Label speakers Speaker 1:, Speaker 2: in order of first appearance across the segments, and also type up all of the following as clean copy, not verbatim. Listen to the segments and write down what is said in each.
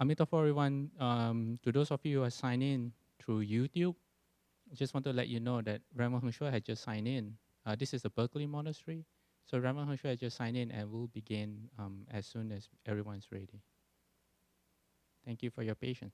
Speaker 1: Amitabha, everyone. To those of you who are signed in through YouTube, I just want to let you know that Rama Heng Sure had just signed in. This is the Berkeley Monastery. So Rama Heng Sure had just signed in and we'll begin as soon as everyone's ready. Thank you for your patience.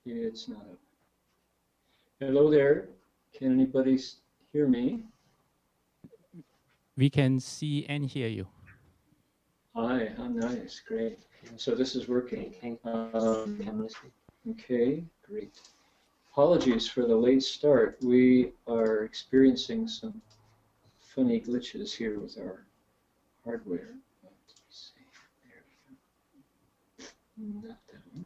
Speaker 2: It's not up. Hello there. Can anybody hear me?
Speaker 1: We can see and hear you.
Speaker 2: Hi, how nice, great. So this is working. Okay, great. Apologies for the late start. We are experiencing some funny glitches here with our hardware. Let's see. There we go. Not that one.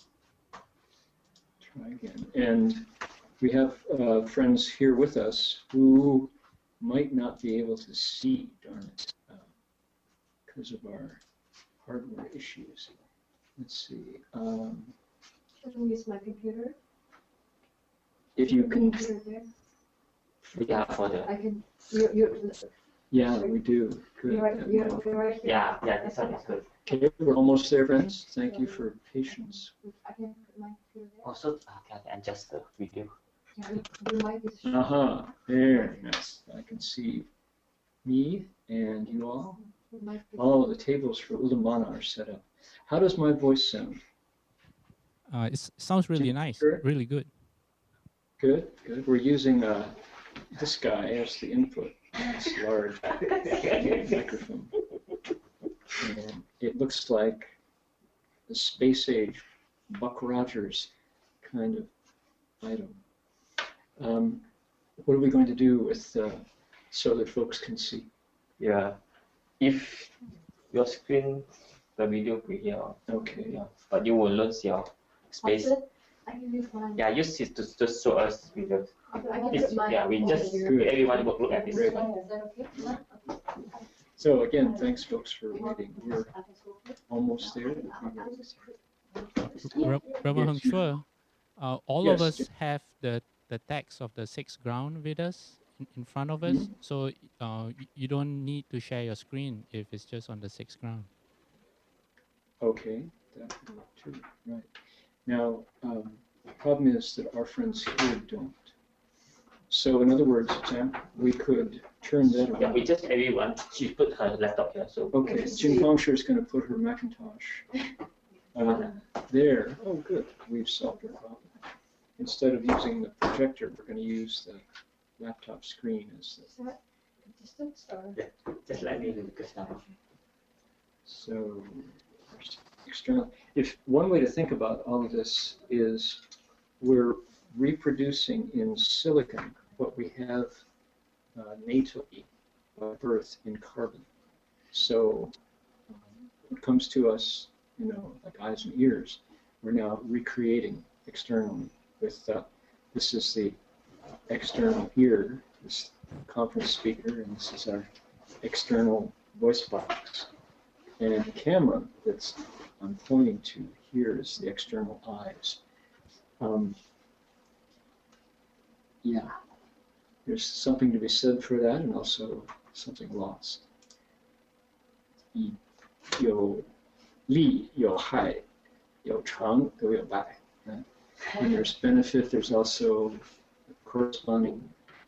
Speaker 2: Try again. And we have friends here with us who might not be able to see, darn it, because of our hardware issues. Let's see.
Speaker 3: Can I use my computer?
Speaker 2: If you can.
Speaker 4: Yeah, for the.
Speaker 3: I can.
Speaker 2: Yeah, we do. Good.
Speaker 3: You're right here.
Speaker 4: Yeah, this one is good.
Speaker 2: Okay, we're almost there, friends. Thank you for patience.
Speaker 3: I can put my computer there.
Speaker 4: Also, can I adjust the video?
Speaker 3: Yeah, your mic is.
Speaker 2: There, nice. I can see me and you all. Oh, the tables for Ulana are set up. How does my voice sound?
Speaker 1: It sounds really nice, really good.
Speaker 2: Good, good. We're using this guy as the input, this large microphone. And it looks like the space age Buck Rogers kind of item. What are we going to do with so that folks can see?
Speaker 4: Yeah, if your screen, the video will here.
Speaker 2: Okay.
Speaker 4: Yeah, but you will lose your space.
Speaker 3: I can use mine.
Speaker 4: Yeah, use it to just show us videos. Yeah, we just everyone will look at this.
Speaker 3: Is that okay?
Speaker 2: So again, thanks folks for waiting. We're almost there.
Speaker 1: Rama Heng Sure, all of us have the text of the sixth ground with us in front of us, so you don't need to share your screen if it's just on the sixth ground.
Speaker 2: Okay, that would work too. Right. Now, the problem is that our friends here don't. So in other words, Sam, we could turn that on.
Speaker 4: Yeah, we just everyone. She put her laptop here, so.
Speaker 2: Okay, Jin Fangshi is going to put her Macintosh there. Oh, good. We've solved the problem. Instead of using the projector, we're going to use the laptop screen as the.
Speaker 3: Is that distance or?
Speaker 4: Yeah, just like me because now.
Speaker 2: So, external. If one way to think about all of this is we're reproducing in silicon what we have natally by birth in carbon. So what comes to us, like eyes and ears, we're now recreating externally with this is the external ear, this conference speaker, and this is our external voice box. And the camera that's I'm pointing to here is the external eyes. Yeah, there's something to be said for that, and also something lost. 有利有害，有长都有败. When there's benefit, there's also corresponding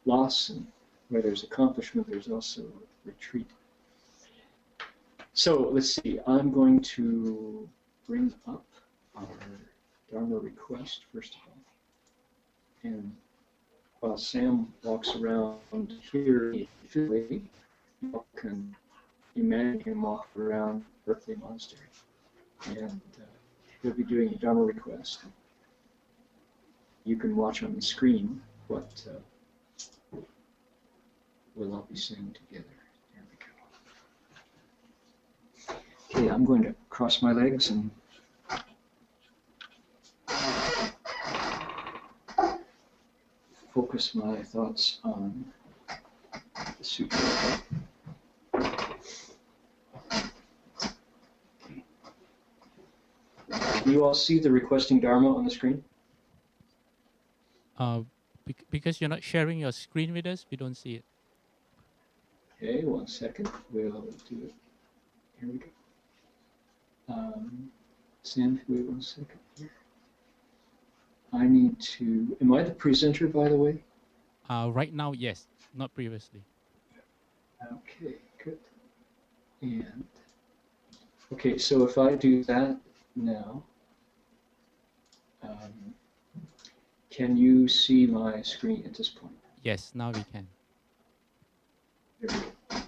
Speaker 2: loss, and where there's accomplishment, there's also retreat. So let's see, I'm going to bring up our Dharma request, first of all. And while Sam walks around here, you can imagine him off around Berkeley Monastery. And he'll be doing a Dharma request. You can watch on the screen what we'll all be saying together. There we go. Okay, I'm going to cross my legs and focus my thoughts on the sutra. Can you all see the requesting Dharma on the screen?
Speaker 1: Because you're not sharing your screen with us, we don't see it.
Speaker 2: Okay, 1 second. We'll do it. Here we go. Sam, wait 1 second here. I need to. Am I the presenter, by the way?
Speaker 1: Right now, yes, not previously.
Speaker 2: Okay, good. And okay, so if I do that now, can you see my screen at this point?
Speaker 1: Yes, now we can.
Speaker 2: There we go. Okay.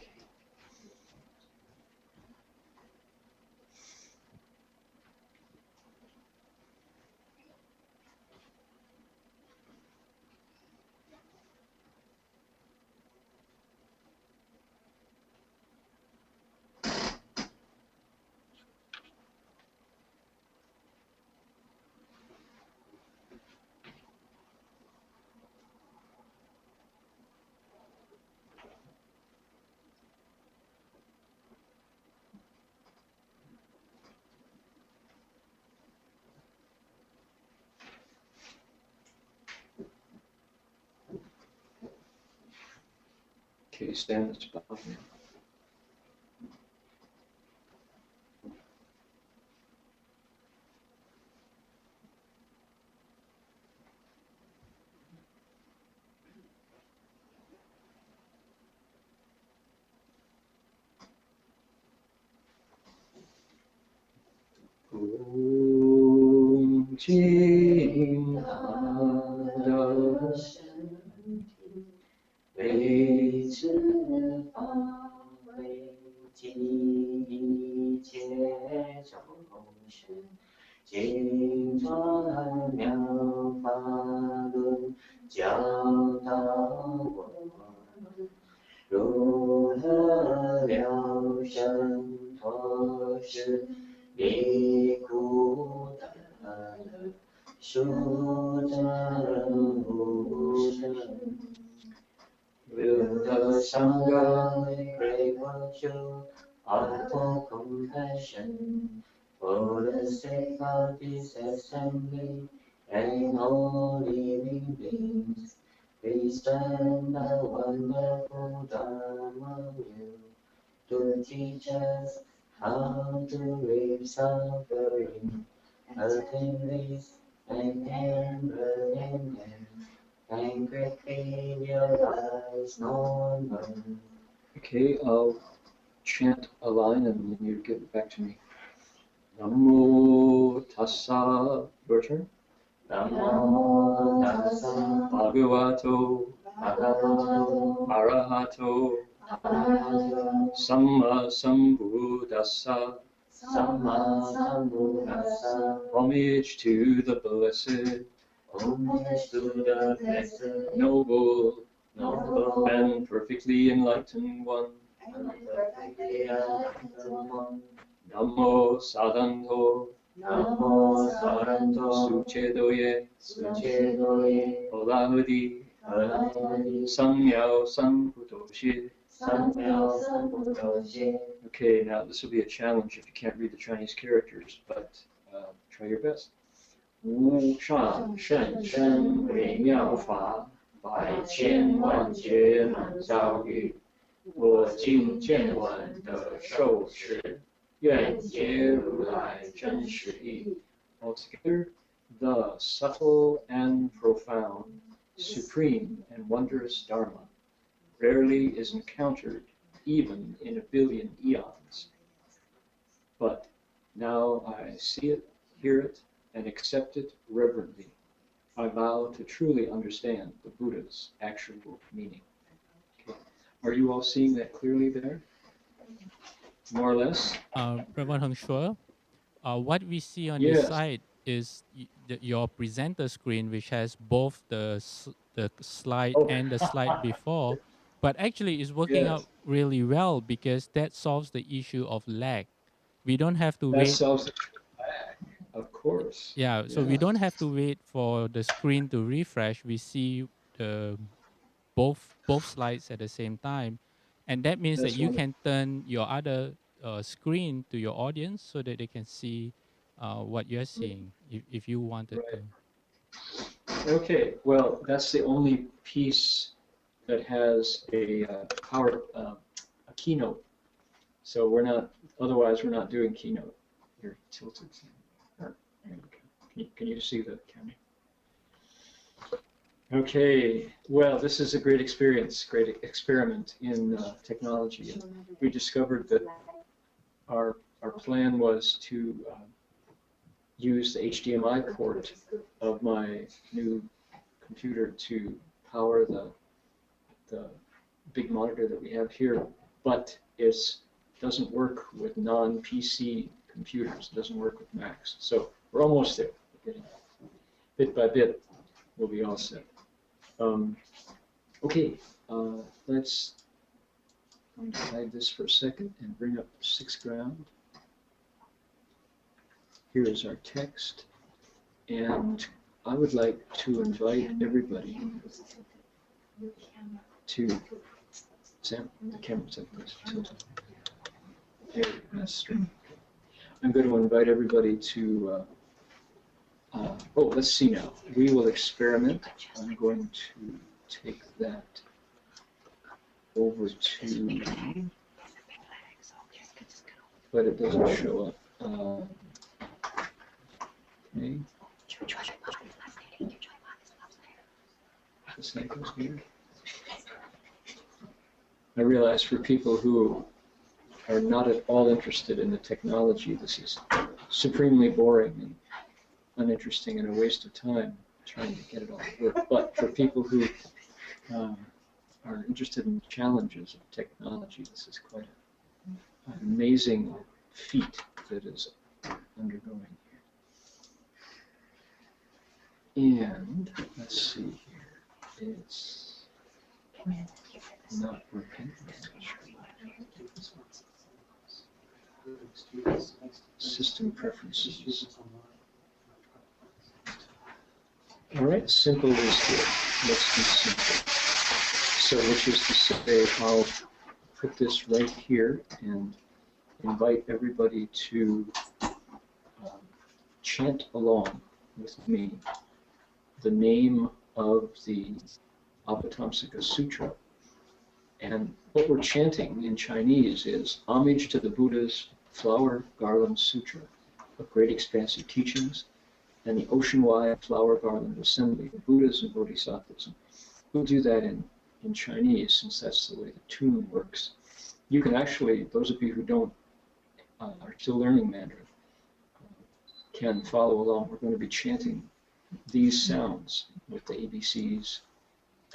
Speaker 2: Okay, stand this spot now. Om Jing Hada
Speaker 4: 为知法为尽一切众生，经传妙法论，教导我们如何了生脱世，离苦得乐，殊证无生。Ulana pray for you, heart of compassion, for the sake of this assembly and all living beings. Please send the wonderful Dharma will to teach us how to live suffering, attain bliss, and ever and and quickly realize normal.
Speaker 2: Okay, I'll chant a line and then you give it back to me. Namo tassa, your turn.
Speaker 4: Namo tassa
Speaker 2: Bhagavato Arahato Samma Sambuddhassa. Homage to the blessed,
Speaker 4: Homage to the blessed,
Speaker 2: noble,
Speaker 4: noble,
Speaker 2: and perfectly enlightened one.
Speaker 4: and perfectly enlightened one.
Speaker 2: Namo Sadanto
Speaker 4: Namo Saranto
Speaker 2: Suchedoye
Speaker 4: Suchedoye
Speaker 2: Olahudi
Speaker 4: Olahudi
Speaker 2: Samyao Samputoshi.
Speaker 4: Samyao Samputoshi.
Speaker 2: Okay, now this will be a challenge if you can't read the Chinese characters, but try your best. 无上甚深微妙法，百千万劫难遭遇。我今见闻得受持，愿解如来真实义。Altogether, the subtle and profound, supreme and wondrous Dharma rarely is encountered even in a billion eons. But now I see it, hear it, and accept it reverently. I vow to truly understand the Buddha's actual meaning. Okay. Are you all seeing that clearly there? more or less.
Speaker 1: Reverend Heng Sure, what we see on this
Speaker 2: Yes,
Speaker 1: side is your presenter screen, which has both the slide
Speaker 2: oh,
Speaker 1: and the slide before, but actually it's working
Speaker 2: yes,
Speaker 1: out really well because that solves the issue of lag. We don't have to
Speaker 2: that
Speaker 1: wait.
Speaker 2: solves the of course.
Speaker 1: Yeah, so we
Speaker 2: Yeah,
Speaker 1: don't have to wait for the screen to refresh. We see the both slides at the same time, and that means that
Speaker 2: that's
Speaker 1: you
Speaker 2: wonderful.
Speaker 1: can turn your other screen to your audience so that they can see what you're seeing if you wanted to.
Speaker 2: Right. Okay, well, that's the only piece that has a a keynote. So we're not, otherwise we're not doing keynote. You're tilted. There we go. Can you see the camera? Okay, well, this is a great experience, great experiment in technology. And we discovered that our plan was to use the HDMI port of my new computer to power the big monitor that we have here, but it doesn't work with non-PC computers. It doesn't work with Macs. So we're almost there. We're getting bit by bit, we'll be all set. Okay, let's hide this for a second and bring up 6th ground. Here is our text, and I would like to invite everybody to Sam, the camera's like this. There, that's straight. I'm going to invite everybody to, oh, let's see now. We will experiment. I'm going to take that over to, but it doesn't show up. Okay. This thing goes here. I realize for people who are not at all interested in the technology, this is supremely boring and uninteresting and a waste of time trying to get it all to work. But for people who are interested in the challenges of technology, this is quite an amazing feat that is undergoing here. And let's see here, it's not working. System preferences. All right, simple is here. Let's do simple. So, which is to say, I'll put this right here and invite everybody to chant along with me the name of the Avatamsaka Sutra. And what we're chanting in Chinese is homage to the Buddha's flower garland sutra of great expansive teachings and the ocean-wide flower garland assembly of Buddhas and Bodhisattvas. We'll do that in Chinese since that's the way the tune works. You can actually, those of you who don't are still learning Mandarin, can follow along. We're going to be chanting these sounds with the ABCs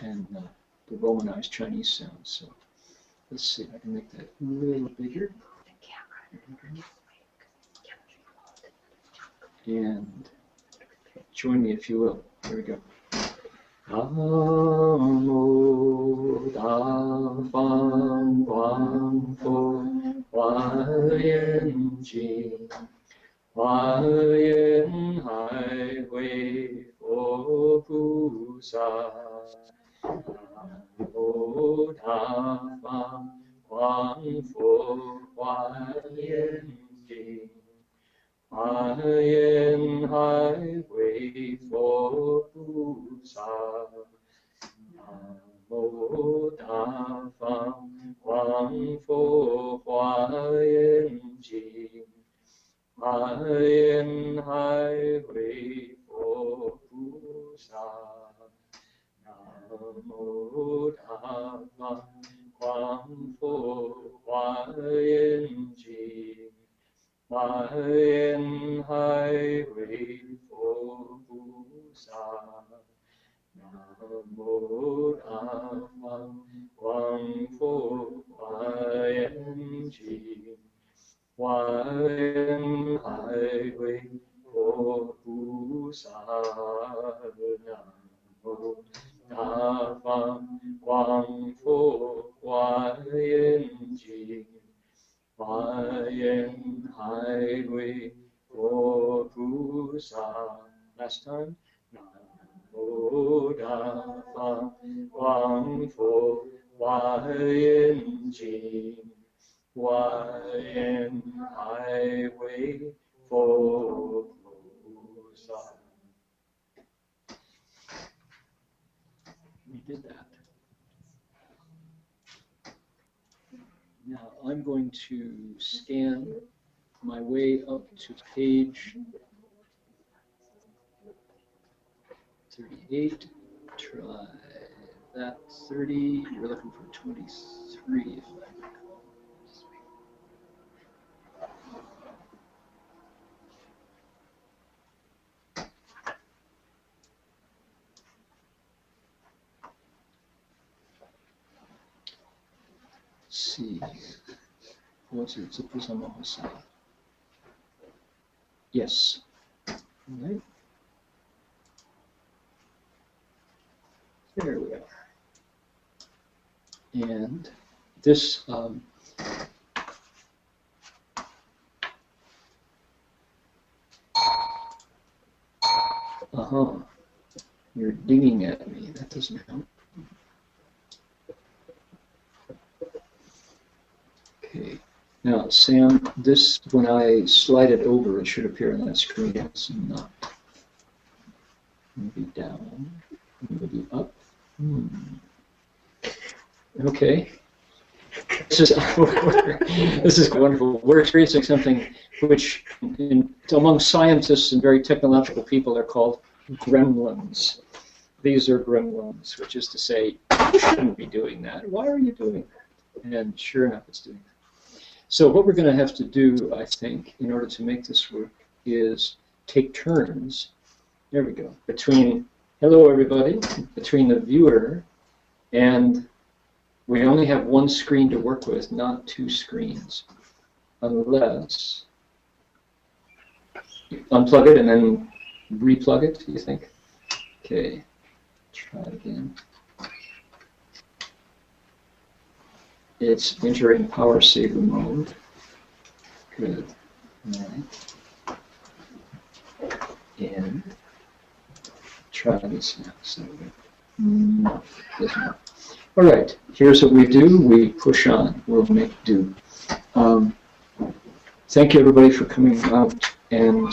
Speaker 2: and the Romanized Chinese sounds. So let's see if I can make that a little bigger. And join me if you will. Here we go. Namo Tafang Guang Fo Huayan Jing Huayan Hai Hui Fo Pu Sa Namo Tafang Guang Fo Huayan Jing Huayan Hai Hui Fo Pu Sa Namo Tafang Guang Fo Huayan Jing Huayan Hai Hui Fo Pu Sa Namo Tafang Guang Fo Huayan Jing Huayan Hai Hui Fo Pu Sa Namo Tafang Guang Fo Huayan Jing Huan Hai Wei Bo Hu Sa Nam Da Fang Wang Fu Huan Yin Ji Huan Hai Wei Bo Hu Sa. Last time. Namo Da Fang Wang Fu Huan Yin Ji Huan Hai Wei Bo Hu Sa. We did that. Now I'm going to scan my way up to page 38. Try that 30. You're looking for 23 if I recall. Let's see. What's it? Yes. All right. There we are. And this you're dinging at me. That doesn't help. Okay. Now, Sam, this, when I slide it over, it should appear on that screen. It's not. Maybe down. Maybe up. Okay. This is wonderful. We're experiencing something which, among scientists and very technological people, are called gremlins. These are gremlins, which is to say, you shouldn't be doing that. Why are you doing that? And sure enough, it's doing that. So what we're going to have to do, I think, in order to make this work, is take turns. There we go. Between, hello everybody, between the viewer and we only have one screen to work with, not two screens, unless you unplug it and then replug it, do you think? Okay, try it again. It's entering power saver mode. Good. All right. And try this now. So, no, doesn't work. All right, here's what we do. We push on. We'll make do. Thank you, everybody, for coming out. And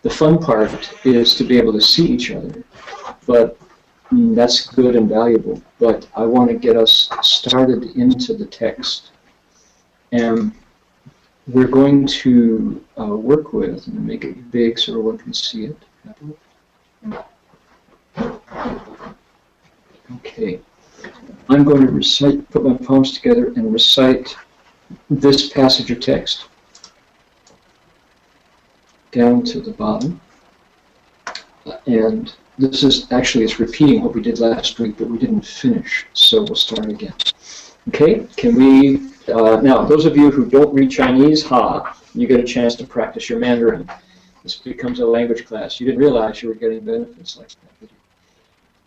Speaker 2: the fun part is to be able to see each other. But that's good and valuable. But I want to get us started into the text. And we're going to work with, and make it big so everyone can see it. Okay. I'm going to recite, put my palms together and recite this passage of text down to the bottom. And this is actually, it's repeating what we did last week, but we didn't finish, so we'll start again. Okay, can we, now those of you who don't read Chinese, you get a chance to practice your Mandarin. This becomes a language class. You didn't realize you were getting benefits like that, did you?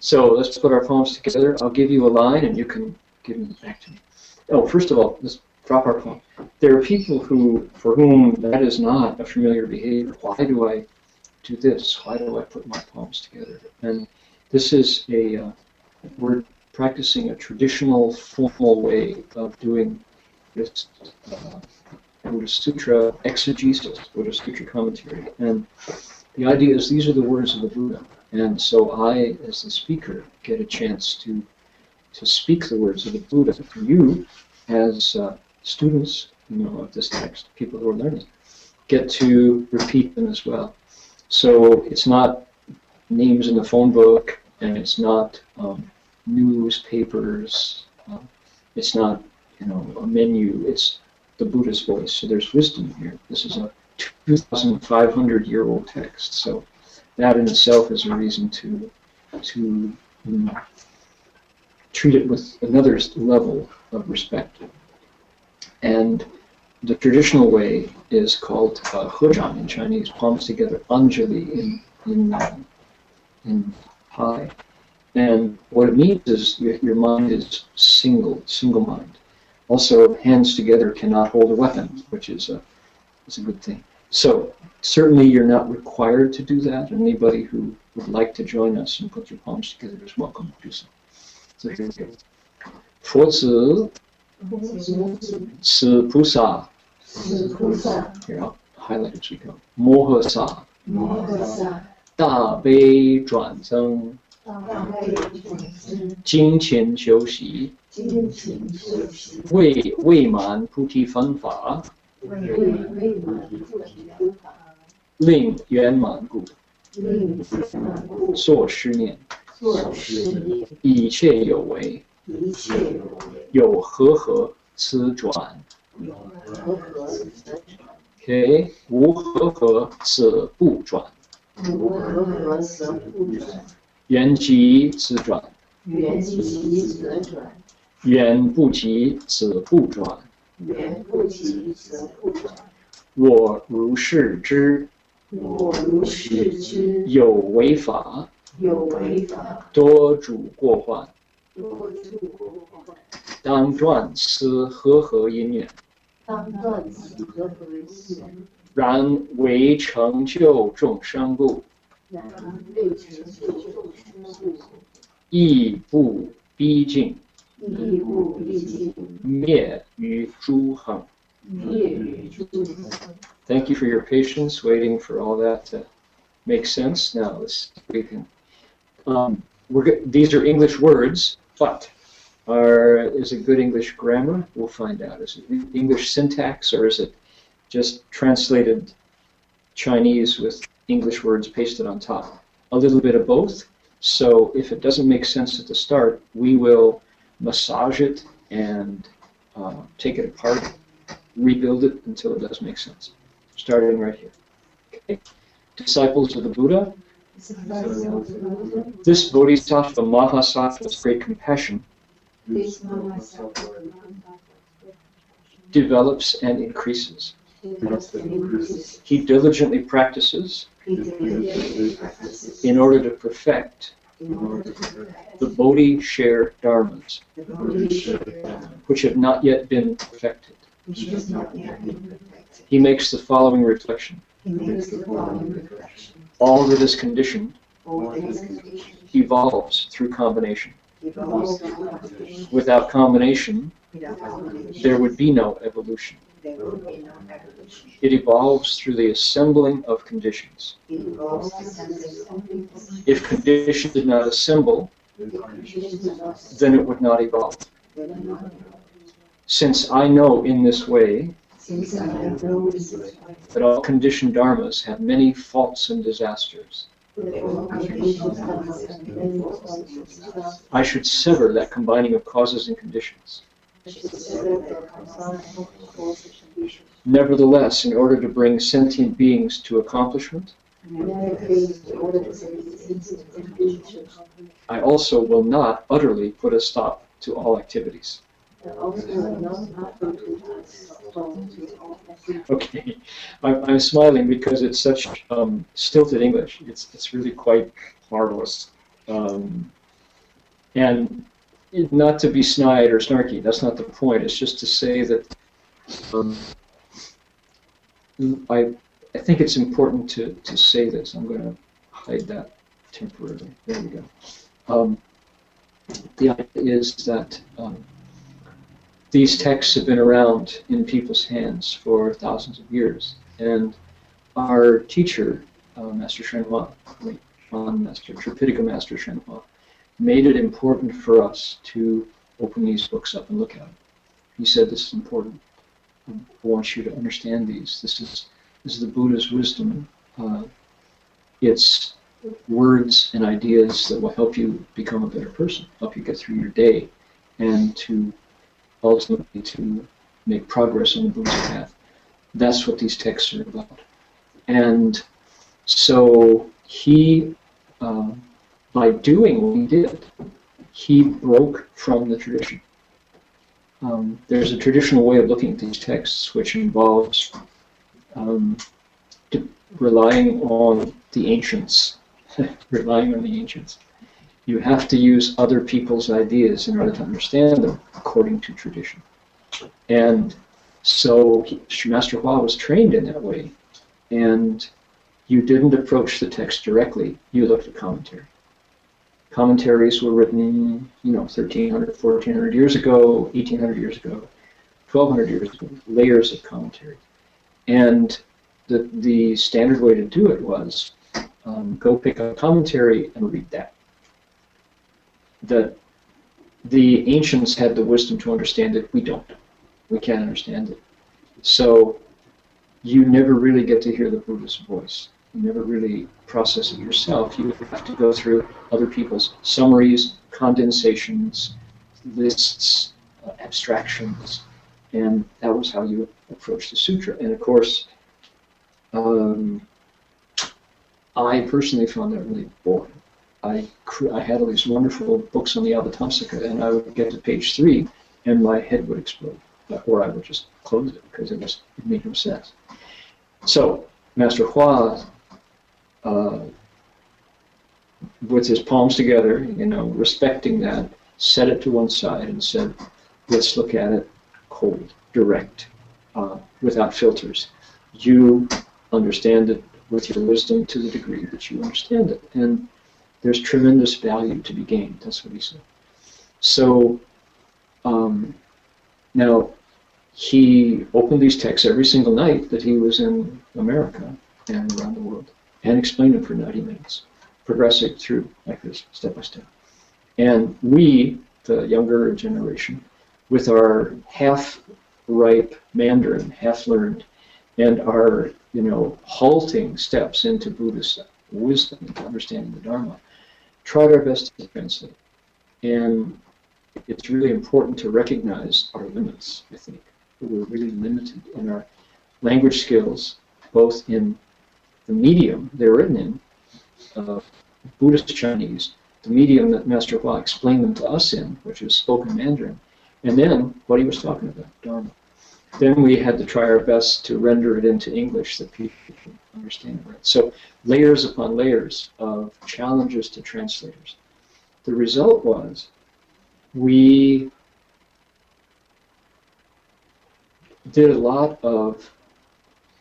Speaker 2: So let's put our palms together. I'll give you a line and you can give it back to me. Oh, first of all, let's drop our palm. There are people for whom that is not a familiar behavior. Why do I do this? Why do I put my palms together? And this is we're practicing a traditional, formal way of doing this Buddhist Sutra exegesis, Buddhist Sutra commentary. And the idea is these are the words of the Buddha. And so I, as the speaker, get a chance to speak the words of the Buddha. You, as students, of this text, people who are learning, get to repeat them as well. So it's not names in the phone book, and it's not newspapers. It's not, a menu. It's the Buddha's voice. So there's wisdom here. This is a 2,500-year-old text. So that in itself is a reason to treat it with another level of respect. And the traditional way is called Hezhan in Chinese, palms together, Anjali in Pi. And what it means is your mind is single mind. Also, hands together cannot hold a weapon, which is a good thing. So certainly you're not required to do that. Anybody who would like to join us and put your palms together is welcome to do so. So here we go. 佛子是菩萨 Here, I'll highlight as we go. 摩诃萨 大悲转增 精勤修习 未满菩提分法 令圆满故 作是念 一切有为 有和此转 OK 无和此不转 缘即此转 缘不即此不转 我如是知 有为法 多主过患 当断此和因缘 然为成就众生故 亦不逼近 灭于诸行 Thank you for your patience, waiting for all that to make sense. Now, we can. These are English words, but is it good English grammar? We'll find out. Is it English syntax, or is it just translated Chinese with English words pasted on top? A little bit of both. So if it doesn't make sense at the start, we will massage it and take it apart, rebuild it until it does make sense. Starting right here. Okay. Disciples of the Buddha. This Bodhisattva Mahasattva's great compassion develops and increases. He diligently practices in order to perfect the Bodhi share dharmas, which have not yet been perfected. He makes the following reflection. All that is conditioned evolves through combination. Without combination, there would be no evolution. It evolves through the assembling of conditions. If conditions did not assemble, then it would not evolve. Since I know in this way that all conditioned dharmas have many faults and disasters, I should sever that combining of causes and conditions. Nevertheless, in order to bring sentient beings to accomplishment, I also will not utterly put a stop to all activities. Okay, I'm smiling because it's such stilted English. It's really quite marvelous. And not to be snide or snarky, that's not the point. It's just to say that I think it's important to say this. I'm going to hide that temporarily. There we go. The idea is that these texts have been around in people's hands for thousands of years, and our teacher, Master Shenhua, Master Tripitaka Master Shenhua, made it important for us to open these books up and look at them. He said, "This is important. I want you to understand these. This is the Buddha's wisdom. It's words and ideas that will help you become a better person, help you get through your day, and to ultimately to make progress on the Buddha's path." That's what these texts are about. And so he, by doing what he did, he broke from the tradition. there's a traditional way of looking at these texts which involves um, relying on the ancients, relying on the ancients. You have to use other people's ideas in order to understand them according to tradition. And so Master Hua was trained in that way. And you didn't approach the text directly, you looked at commentary. Commentaries were written, 1,300, 1,400 years ago, 1,800 years ago, 1,200 years ago, layers of commentary. And the standard way to do it was go pick up a commentary and read that. The ancients had the wisdom to understand it, we don't. We can't understand it. So you never really get to hear the Buddha's voice. You never really process it yourself. You have to go through other people's summaries, condensations, lists, abstractions, and that was how you approach the sutra. And of course, I personally found that really boring. I had all these wonderful books on the Avatamsaka, and I would get to page 3, and my head would explode, or I would just close it because it made no sense. So Master Hua, with his palms together, respecting that, set it to one side and said, let's look at it cold, direct, without filters. You understand it with your wisdom to the degree that you understand it. And there's tremendous value to be gained. That's what he said. So now he opened these texts every single night that he was in America and around the world and explained them for 90 minutes, progressing through like this, step by step. And we, the younger generation, with our half-ripe Mandarin, half-learned, and our, halting steps into Buddhist wisdom, into understanding the Dharma, tried our best to translate. And it's really important to recognize our limits, I think. We're really limited in our language skills, both in the medium they're written in, Buddhist Chinese, the medium that Master Hua explained them to us in, which is spoken Mandarin, and then what he was talking about, Dharma. Then we had to try our best to render it into English that people can understand it right. So layers upon layers of challenges to translators. The result was we did a lot of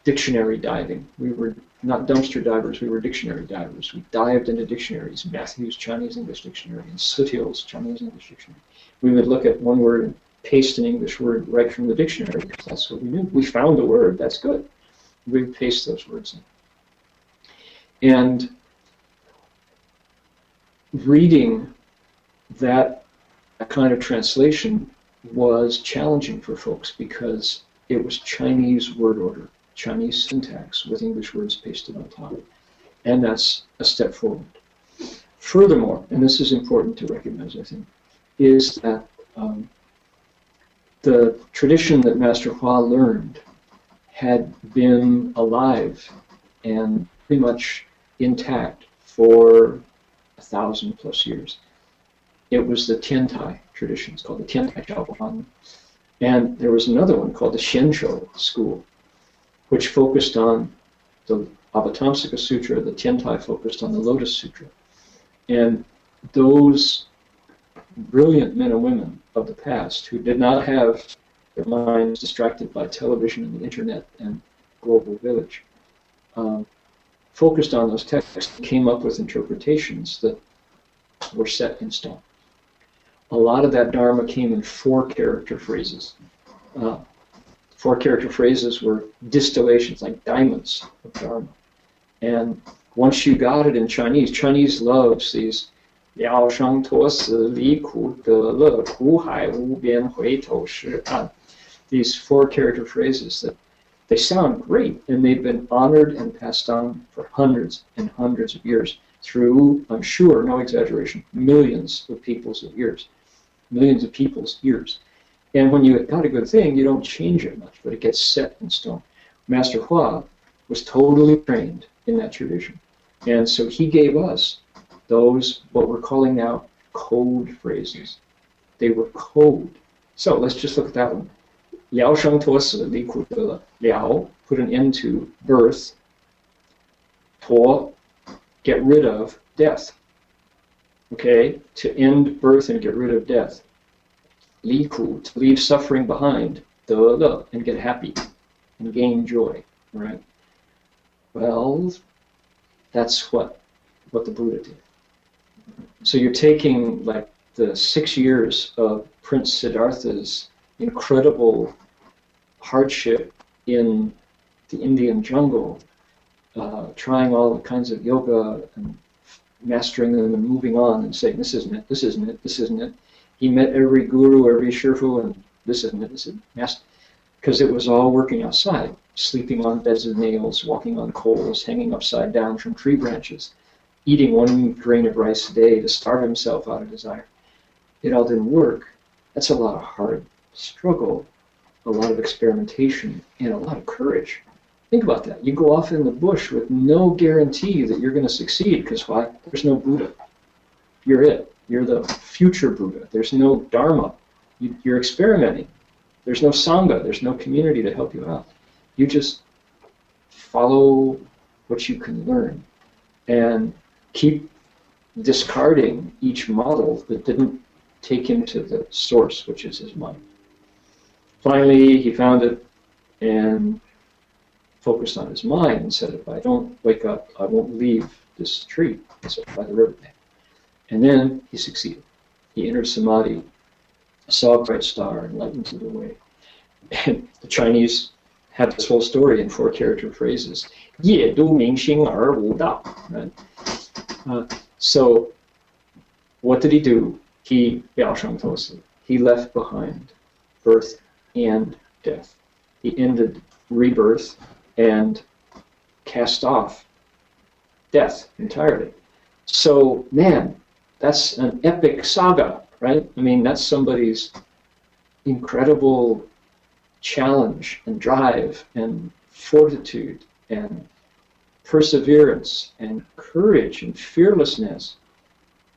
Speaker 2: dictionary diving. We were not dumpster divers, we were dictionary divers. We dived into dictionaries, Matthew's Chinese English Dictionary and Sutill's Chinese English Dictionary. We would look at one word and paste an English word right from the dictionary, because that's what we knew. We found the word, that's good. We would paste those words in. And reading that kind of translation was challenging for folks because it was Chinese word order, Chinese syntax with English words pasted on top. And that's a step forward. Furthermore, and this is important to recognize, I think, is that the tradition that Master Hua learned had been alive and pretty much intact for 1,000+ years. It was the Tiantai tradition. It's called the Tiantai Zhaoguan. And there was another one called the Heng Sure school, which focused on the Avatamsaka Sutra. The Tiantai focused on the Lotus Sutra. And those brilliant men and women of the past who did not have their minds distracted by television and the internet and global village focused on those texts, came up with interpretations that were set in stone. A lot of that Dharma came in 4-character phrases. 4-character phrases were distillations, like diamonds of Dharma. And once you got it in Chinese, Chinese loves these 了生脱死离苦得乐苦海无边回头是岸. These 4-character phrases that they sound great, and they've been honored and passed on for hundreds and hundreds of years through, I'm sure, no exaggeration, millions of people's ears. Millions of people's ears. And when you got a good thing, you don't change it much, but it gets set in stone. Master Hua was totally trained in that tradition. And so he gave us those, what we're calling now, code phrases. They were code. So let's just look at that one. Liao sheng tuo si li ku de le. Liao, put an end to birth. Tuo, get rid of death. Okay, to end birth and get rid of death. Li ku, to leave suffering behind. De le, and get happy and gain joy. Right? Well, that's what the Buddha did. So you're taking like the 6 years of Prince Siddhartha's incredible hardship in the Indian jungle, trying all kinds of yoga and mastering them and moving on and saying, this isn't it, this isn't it, this isn't it. He met every guru, every shifu, and this isn't it, this isn't it. Because it was all working outside, sleeping on beds of nails, walking on coals, hanging upside down from tree branches, eating 1 grain of rice a day to starve himself out of desire. It all didn't work. That's a lot of hard struggle, a lot of experimentation, and a lot of courage. Think about that. You go off in the bush with no guarantee that you're going to succeed, because why? There's no Buddha. You're it. You're the future Buddha. There's no Dharma. You're experimenting. There's no Sangha. There's no community to help you out. You just follow what you can learn and keep discarding each model that didn't take him to the source, which is his mind. Finally, he found it and focused on his mind and said, if I don't wake up, I won't leave this tree by the riverbank. And then he succeeded. He entered samadhi, saw a bright star, and lightened to the way. And the Chinese have this whole story in 4 character phrases. Ye du ming xing er wu dao. So what did he do? He left behind birth and death. He ended rebirth and cast off death entirely. So, man, that's an epic saga, right? I mean, that's somebody's incredible challenge and drive and fortitude and perseverance and courage and fearlessness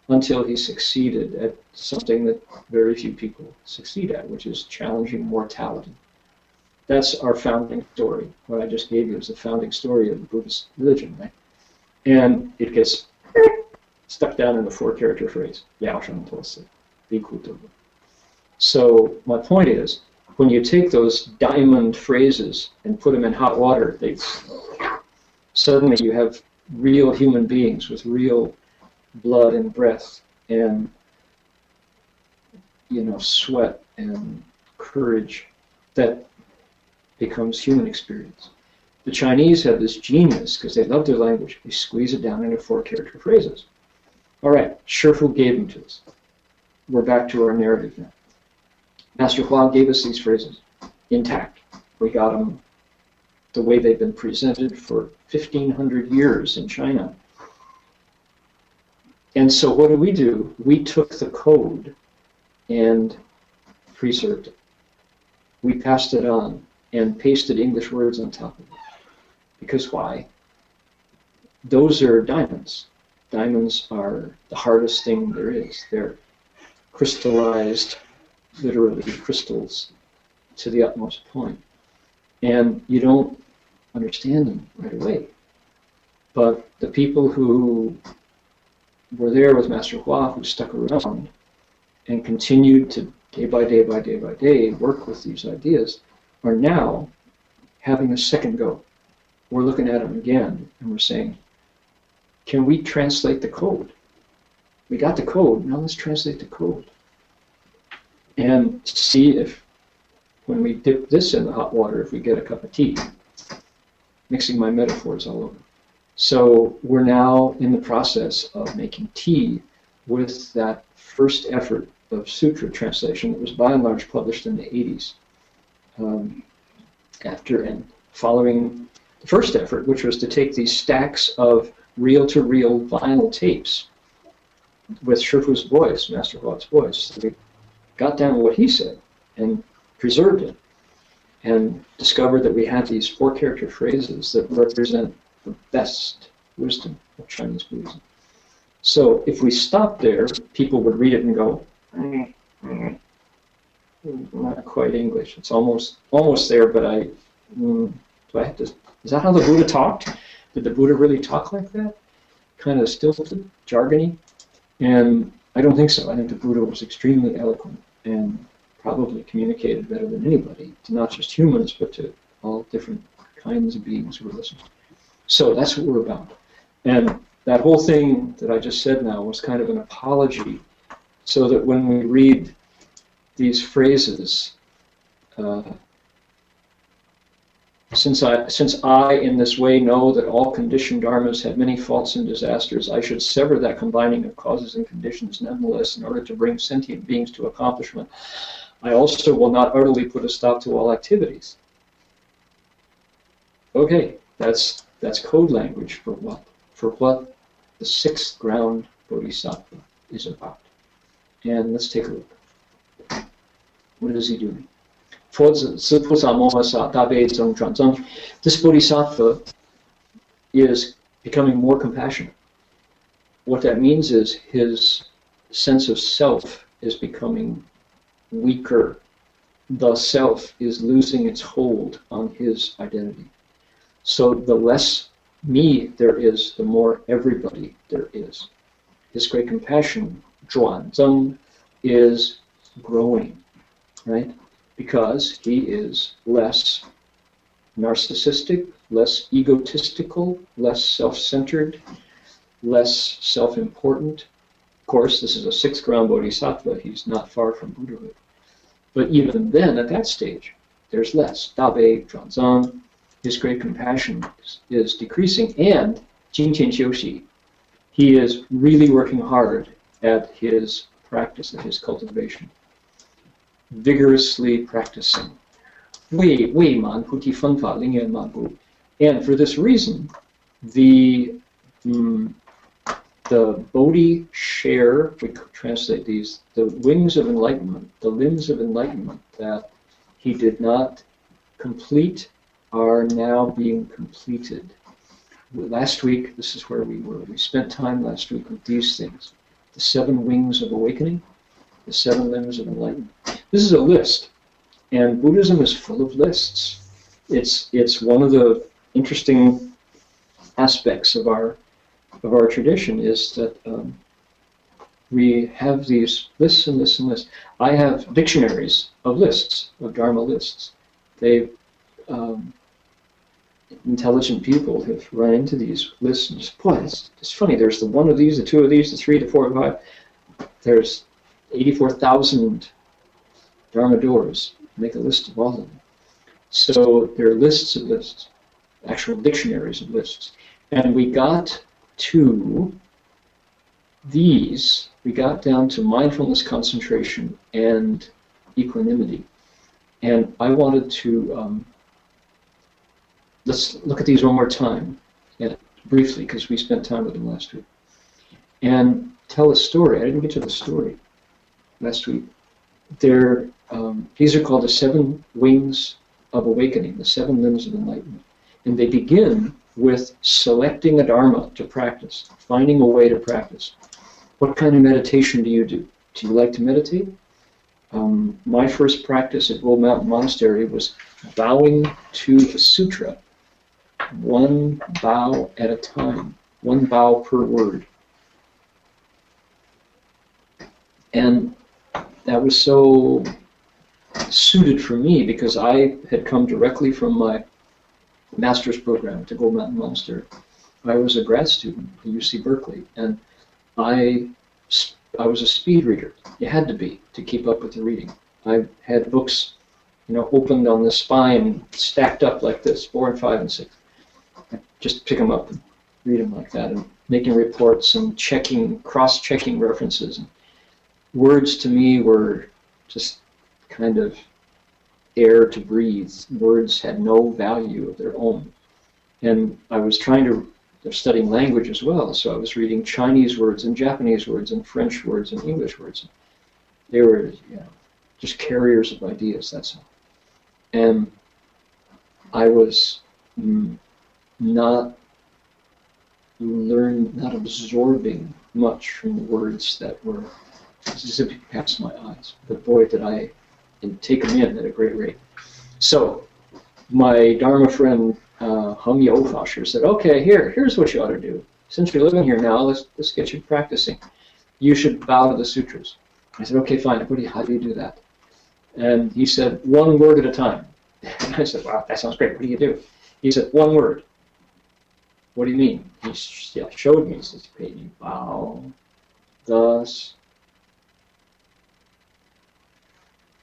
Speaker 2: until he succeeded at something that very few people succeed at, which is challenging mortality. That's our founding story. What I just gave you is the founding story of the Buddhist religion, right? And it gets stuck down in the 4 character phrase, Yao Sheng Tuosi, Li Ku Tu. So my point is, when you take those diamond phrases and put them in hot water, they suddenly you have real human beings with real blood and breath and, you know, sweat and courage that becomes human experience. The Chinese have this genius, because they love their language, they squeeze it down into 4 character phrases. All right, Shifu gave them to us. We're back to our narrative now. Master Hua gave us these phrases intact. We got them the way they've been presented for 1,500 years in China. And so what do? We took the code and preserved it. We passed it on and pasted English words on top of it. Because why? Those are diamonds. Diamonds are the hardest thing there is. They're crystallized, literally crystals, to the utmost point. And you don't understand them right away. But the people who were there with Master Hua, who stuck around and continued to day by day by day by day work with these ideas, are now having a second go. We're looking at them again and we're saying, can we translate the code? We got the code, now let's translate the code. And see if, when we dip this in the hot water, if we get a cup of tea. Mixing my metaphors all over. So we're now in the process of making tea with that first effort of sutra translation that was by and large published in the 80s. After and following the first effort, which was to take these stacks of reel-to-reel vinyl tapes with Shifu's voice, Master Hua's voice. We got down to what he said and preserved it and discovered that we had these 4 character phrases that represent the best wisdom of Chinese Buddhism. So if we stopped there, people would read it and go, not quite English. It's almost there, but do I have to, is that how the Buddha talked? Did the Buddha really talk like that? Kind of stilted, jargony? And I don't think so. I think the Buddha was extremely eloquent and probably communicated better than anybody, to not just humans, but to all different kinds of beings who were listening. So that's what we're about. And that whole thing that I just said now was kind of an apology, so that when we read these phrases, since I in this way know that all conditioned dharmas have many faults and disasters, I should sever that combining of causes and conditions nonetheless in order to bring sentient beings to accomplishment. I also will not utterly put a stop to all activities. Okay, that's code language for what? For what the sixth ground bodhisattva is about. And let's take a look. What is he doing? This bodhisattva is becoming more compassionate. What that means is his sense of self is becoming weaker. The self is losing its hold on his identity. So the less me there is, the more everybody there is. His great compassion, zhuan zeng, is growing, right? Because he is less narcissistic, less egotistical, less self-centered, less self-important. Of course, this is a sixth ground bodhisattva. He's not far from Buddhahood. But even then, at that stage, there's less. Dabe, zhuanzang, his great compassion is decreasing. And Jingtian Xiuxi, he is really working hard at his practice, at his cultivation. Vigorously practicing. Wei man puti fen fa ling yan man bu. And for this reason, the Bodhi share, we translate these, the wings of enlightenment, the limbs of enlightenment that he did not complete are now being completed. Last week, this is where we were. We spent time last week with these things. The 7 wings of awakening, the 7 limbs of enlightenment. This is a list, and Buddhism is full of lists. It's one of the interesting aspects of our tradition is that we have these lists and lists and lists. I have dictionaries of lists, of Dharma lists. They intelligent people have run into these lists and just, boy, it's funny. There's the 1 of these, the 2 of these, the 3, the 4, the 5. There's 84,000 Dharma doors. Make a list of all of them. So there are lists of lists, actual dictionaries of lists. And we got to these, we got down to mindfulness, concentration, and equanimity. And I wanted to, let's look at these one more time, briefly, because we spent time with them last week. And tell a story. I didn't get to the story last week. These are called the 7 wings of awakening, the 7 limbs of enlightenment. And they begin with selecting a Dharma to practice, finding a way to practice. What kind of meditation do you do? Do you like to meditate? My first practice at Gold Mountain Monastery was bowing to the sutra, 1 bow at a time, 1 bow per word. And that was so suited for me because I had come directly from my master's program at the Gold Mountain Monastery. I was a grad student at UC Berkeley, and I was a speed reader. You had to be to keep up with the reading. I had books, opened on the spine, stacked up like this, 4 and 5 and 6. I just pick them up and read them like that, and making reports and cross-checking references. And words to me were just kind of air to breathe. Words had no value of their own. And I was studying language as well, so I was reading Chinese words and Japanese words and French words and English words. They were just carriers of ideas, that's all. And I was not absorbing much from the words that were zipping past my eyes. But boy, did I and take them in at a great rate. So my Dharma friend Heng Sure said, okay, here's what you ought to do. Since you're living here now, let's get you practicing. You should bow to the sutras. I said, okay, fine. How do you do that? And he said, one word at a time. And I said, wow, that sounds great. What do you do? He said, one word. What do you mean? He showed me. He says, okay, you bow, thus.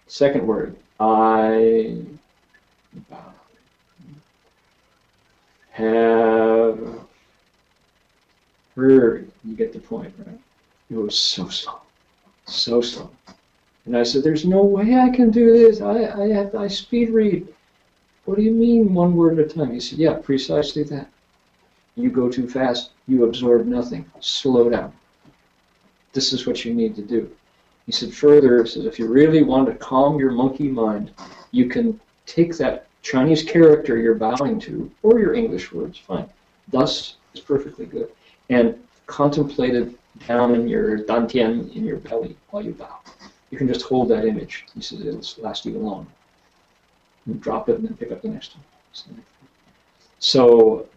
Speaker 2: Second word, I bow. Have heard. You get the point, right? It was so slow, so slow. And I said, there's no way I can do this. I speed read. What do you mean one word at a time? He said, yeah, precisely that. You go too fast, you absorb nothing. Slow down. This is what you need to do. He said further, he says, if you really want to calm your monkey mind, you can take that Chinese character you're bowing to, or your English words, fine. Thus is perfectly good. And contemplate it down in your dantian, in your belly, while you bow. You can just hold that image. He says it'll last you long. You drop it and then pick up the next one. So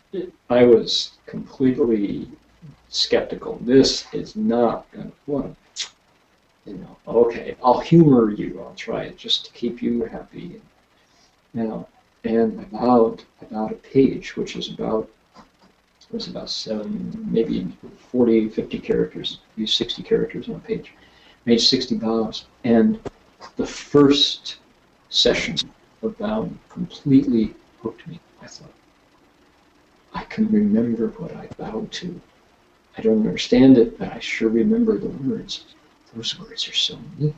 Speaker 2: I was completely skeptical. This is not going to work. Okay, I'll humor you. I'll try it just to keep you happy. And I bowed about a page, which is about, it was about 7, maybe 40, 50 characters, maybe 60 characters on a page. Made 60 bows, and the first session of bowing completely hooked me. I thought, I can remember what I bowed to. I don't understand it, but I sure remember the words. Those words are so neat.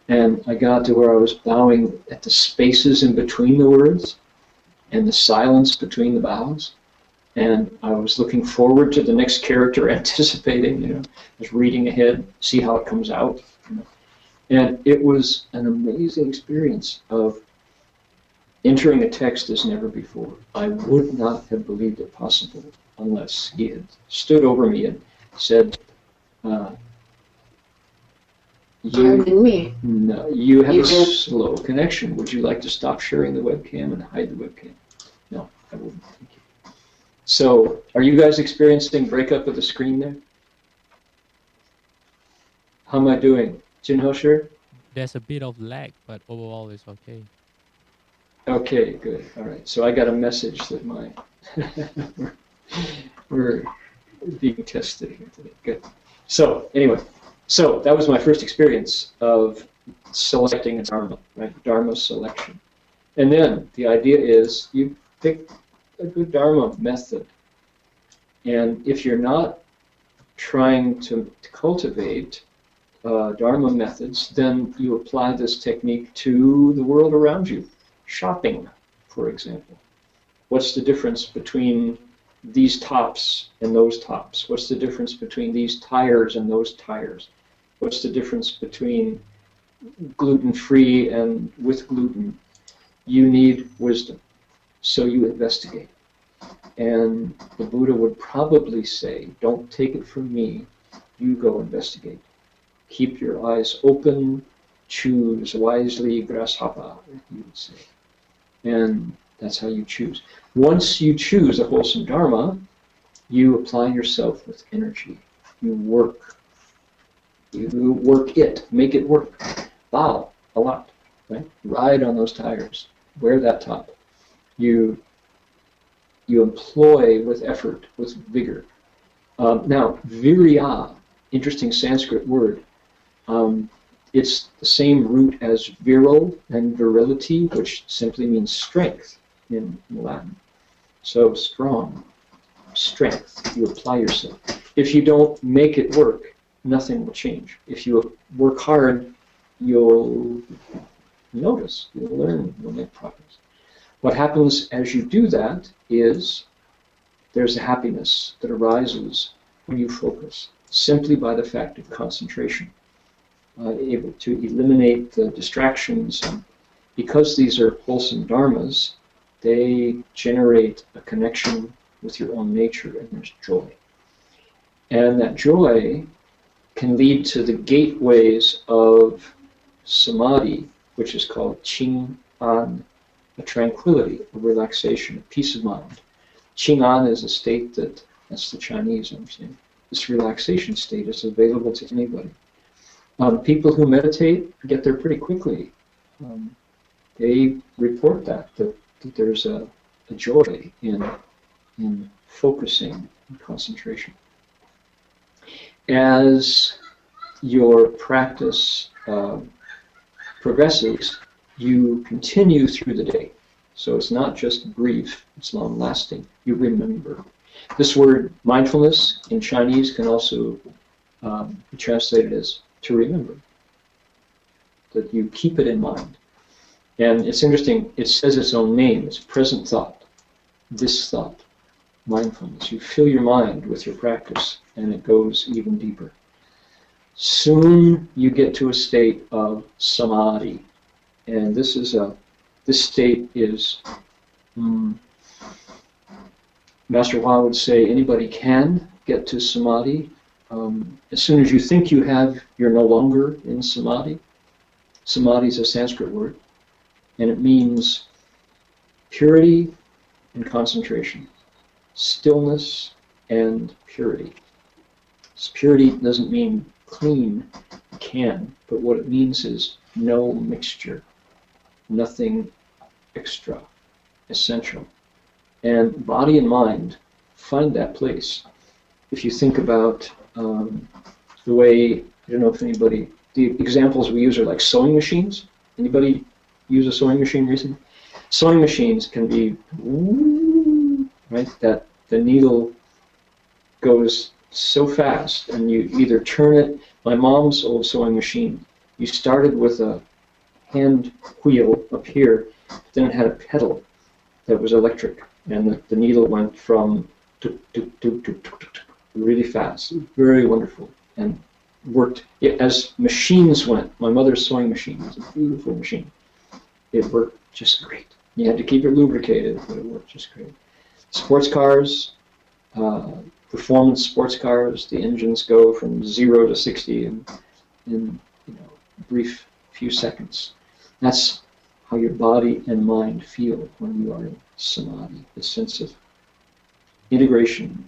Speaker 2: And I got to where I was bowing at the spaces in between the words and the silence between the bows. And I was looking forward to the next character, anticipating, just reading ahead, see how it comes out. And it was an amazing experience of entering a text as never before. I would not have believed it possible unless he had stood over me and said,
Speaker 5: Pardon me.
Speaker 2: No, you have a slow connection. Would you like to stop sharing the webcam and hide the webcam? No, I wouldn't. Thank you. So, are you guys experiencing breakup of the screen there? How am I doing? Heng Sure?
Speaker 1: There's a bit of lag, but overall it's okay.
Speaker 2: Okay, good. All right. So I got a message that we're being tested here today. Good. So anyway, so that was my first experience of selecting a Dharma, right? Dharma selection. And then the idea is you pick a good Dharma method. And if you're not trying to cultivate Dharma methods, then you apply this technique to the world around you. Shopping, for example. What's the difference between these tops and those tops? What's the difference between these tires and those tires? What's the difference between gluten-free and with gluten? You need wisdom, so you investigate. And the Buddha would probably say, don't take it from me, you go investigate. Keep your eyes open, choose wisely, grasshopper, you would say. And that's how you choose. Once you choose a wholesome Dharma, you apply yourself with energy. You work. You work it. Make it work. Bow a lot. Right? Ride on those tires. Wear that top. You employ with effort, with vigor. Now, virya, interesting Sanskrit word. It's the same root as virile and virility, which simply means strength in Latin. So strong, strength, you apply yourself. If you don't make it work, nothing will change. If you work hard, you'll notice, you'll learn, you'll make progress. What happens as you do that is there's a happiness that arises when you focus, simply by the fact of concentration. Able to eliminate the distractions. And because these are wholesome dharmas, they generate a connection with your own nature, and there's joy. And that joy can lead to the gateways of samadhi, which is called Qing An, a tranquility, a relaxation, a peace of mind. Qing An is a state that's the Chinese, I'm saying. This relaxation state is available to anybody. People who meditate get there pretty quickly. They report that there's a joy in focusing and concentration. As your practice progresses, you continue through the day. So it's not just brief, it's long-lasting. You remember. This word mindfulness in Chinese can also be translated as to remember, that you keep it in mind. And it's interesting, it says its own name, it's present thought, this thought, mindfulness. You fill your mind with your practice and it goes even deeper. Soon you get to a state of samadhi. And this state is, Master Hua would say, anybody can get to samadhi. As soon as you think you have, you're no longer in samadhi. Samadhi is a Sanskrit word, and it means purity and concentration, stillness and purity. Purity doesn't mean clean, can, but what it means is no mixture, nothing extra, essential. And body and mind find that place. If you think about the way, I don't know if anybody, the examples we use are like sewing machines. Anybody use a sewing machine recently? Sewing machines can be, right, that the needle goes so fast and you either turn it, my mom's old sewing machine, you started with a hand wheel up here, then it had a pedal that was electric, and the needle went from really fast, very wonderful, and worked as machines went. My mother's sewing machine was a beautiful machine. It worked just great. You had to keep it lubricated, but it worked just great. Sports cars, performance sports cars, the engines go from 0 to 60 in a brief few seconds. That's how your body and mind feel when you are in samadhi, the sense of integration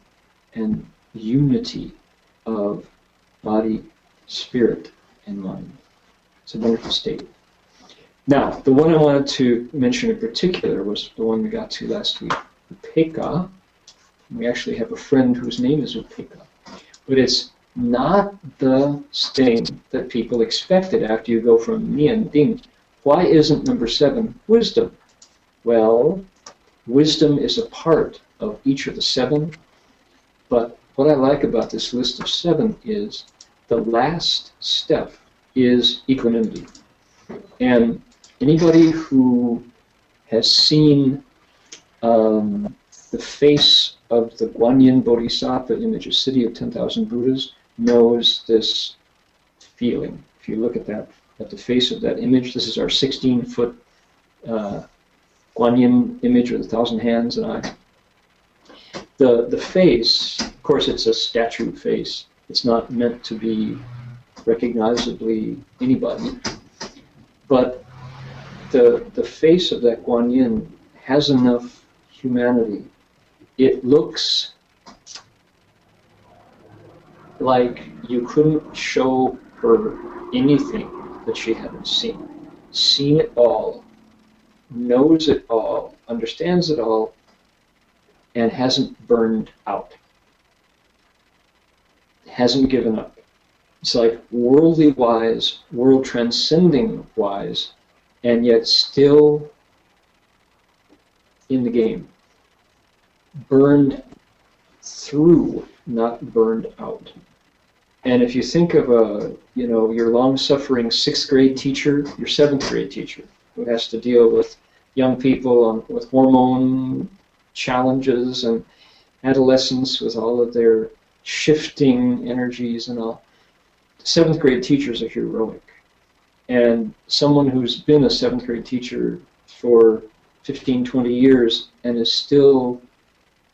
Speaker 2: and unity of body, spirit, and mind. It's a wonderful state. Now, the one I wanted to mention in particular was the one we got to last week, Upekkha. We actually have a friend whose name is Upekkha. But it's not the stain that people expected after you go from Nian Ding. Why isn't number 7 wisdom? Well, wisdom is a part of each of the 7, but what I like about this list of 7 is the last step is equanimity. And anybody who has seen the face of the Guanyin Bodhisattva image, a city of 10,000 Buddhas, knows this feeling. If you look at that, at the face of that image, this is our 16-foot Guanyin image with 1,000 hands and eyes. The face, of course, it's a statue face. It's not meant to be recognizably anybody. But the face of that Guanyin has enough humanity. It looks like you couldn't show her anything that she hadn't seen it all, knows it all, understands it all, and hasn't burned out, hasn't given up. It's like worldly wise, world transcending wise, and yet still in the game. Burned through, not burned out. And if you think of your long-suffering 6th grade teacher, your 7th grade teacher, who has to deal with young people with hormone challenges and adolescents with all of their shifting energies and all, 7th grade teachers are heroic. And someone who's been a 7th grade teacher for 15, 20 years and is still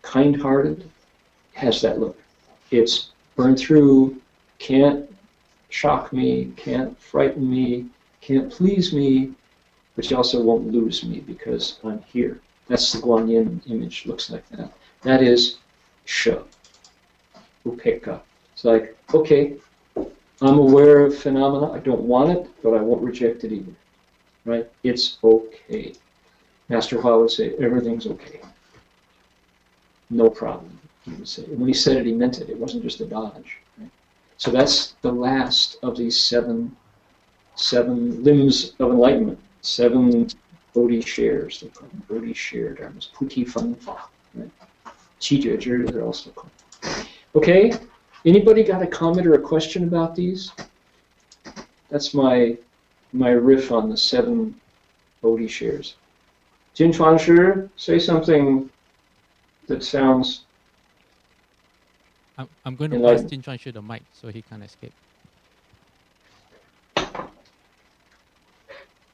Speaker 2: kind-hearted has that look. It's burned through, can't shock me, can't frighten me, can't please me, but you also won't lose me because I'm here. That's the Guanyin image, looks like that. That is Sh, Upekkha. It's like, okay, I'm aware of phenomena. I don't want it, but I won't reject it either. Right? It's okay. Master Hua would say, everything's okay. No problem, he would say. And when he said it, he meant it. It wasn't just a dodge. Right? So that's the last of these seven limbs of enlightenment. 7 Bodhi shares. They call them Bodhi share dharmas. Puti Fan Fa. Right? Qi Jie Zhi, they're also called. Okay. Anybody got a comment or a question about these? That's my riff on the 7 Bodhi shares. Jin Chuan Shi, say something that sounds.
Speaker 1: I'm going to pass Jin Chuan Shi the mic so he can't escape.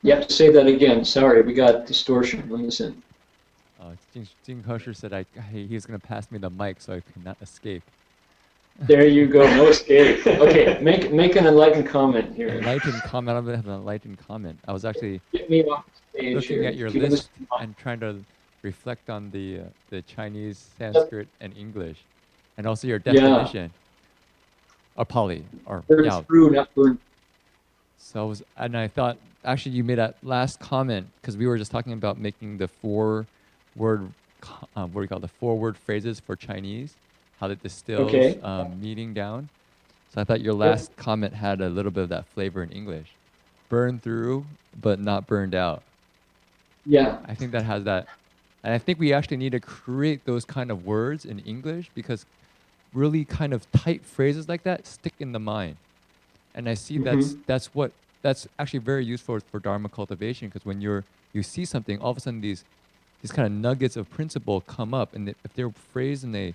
Speaker 2: You have to say that again. Sorry, we got distortion. Listen.
Speaker 6: Jin Chuan Shi said he's going to pass me the mic so I cannot escape.
Speaker 2: There you go. No escape. Okay, make an enlightened comment here.
Speaker 6: Enlightened comment. I'm going to have an enlightened comment. I was actually
Speaker 2: Get me off the stage
Speaker 6: looking
Speaker 2: here.
Speaker 6: at your
Speaker 2: Give
Speaker 6: list
Speaker 2: us-
Speaker 6: and trying to reflect on the Chinese, Sanskrit, and English, and also your definition. Or Pali, or
Speaker 2: Burn
Speaker 6: yeah.
Speaker 2: through, not burn.
Speaker 6: So I thought actually you made that last comment because we were just talking about making the 4-word, what do you call it, the 4-word phrases for Chinese, how that distills meaning down. So I thought your last comment had a little bit of that flavor in English. Burn through, but not burned out.
Speaker 2: Yeah.
Speaker 6: I think that has that. And I think we actually need to create those kind of words in English because really kind of tight phrases like that stick in the mind. And I see that's actually very useful for Dharma cultivation because when you see something, all of a sudden these kind of nuggets of principle come up, and if they're phrased in a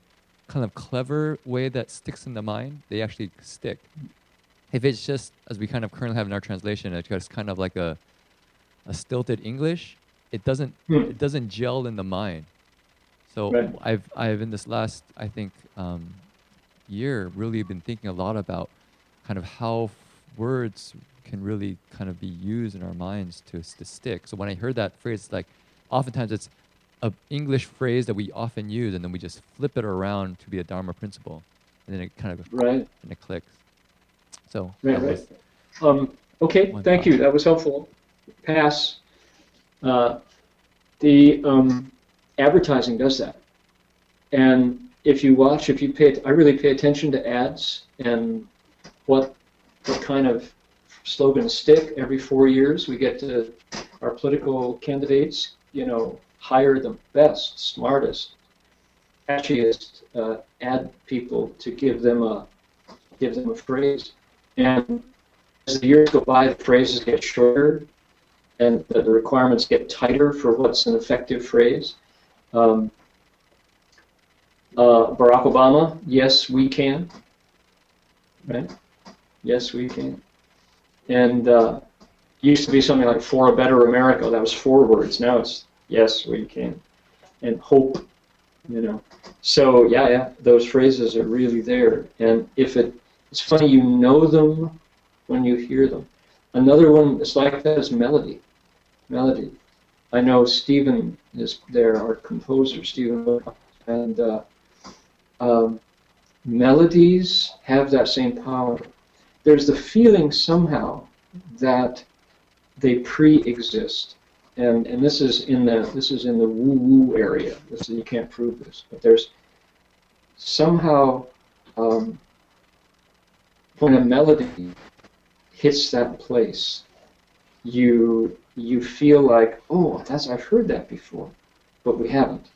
Speaker 6: kind of clever way that sticks in the mind, they actually stick. If it's just, as we kind of currently have in our translation, it's just kind of like a stilted English, it doesn't gel in the mind. So I've in this last, I think, year really been thinking a lot about kind of how words can really kind of be used in our minds to stick. So when I heard that phrase, like oftentimes it's an English phrase that we often use, and then we just flip it around to be a Dharma principle, and then it kind of and it clicks. So
Speaker 2: okay, thank you. That was helpful. Pass. The advertising does that, and if you I really pay attention to ads and what kind of slogans stick. Every 4 years, we get to our political candidates, hire the best, smartest, catchiest ad people to give them a phrase. And as the years go by, the phrases get shorter, and the requirements get tighter for what's an effective phrase. Barack Obama, yes, we can. Right? Yes, we can. And used to be something like "For a Better America." That was 4 words. Now it's "Yes, we can," and hope. So those phrases are really there. And it's funny, you know them when you hear them. Another one that's like that is melody. Melody. I know Stephen is there, our composer, Stephen, and melodies have that same power. There's the feeling somehow that they pre-exist, and this is in the woo-woo area. You can't prove this, but there's somehow when a melody hits that place, you feel like, oh, I've heard that before, but we haven't,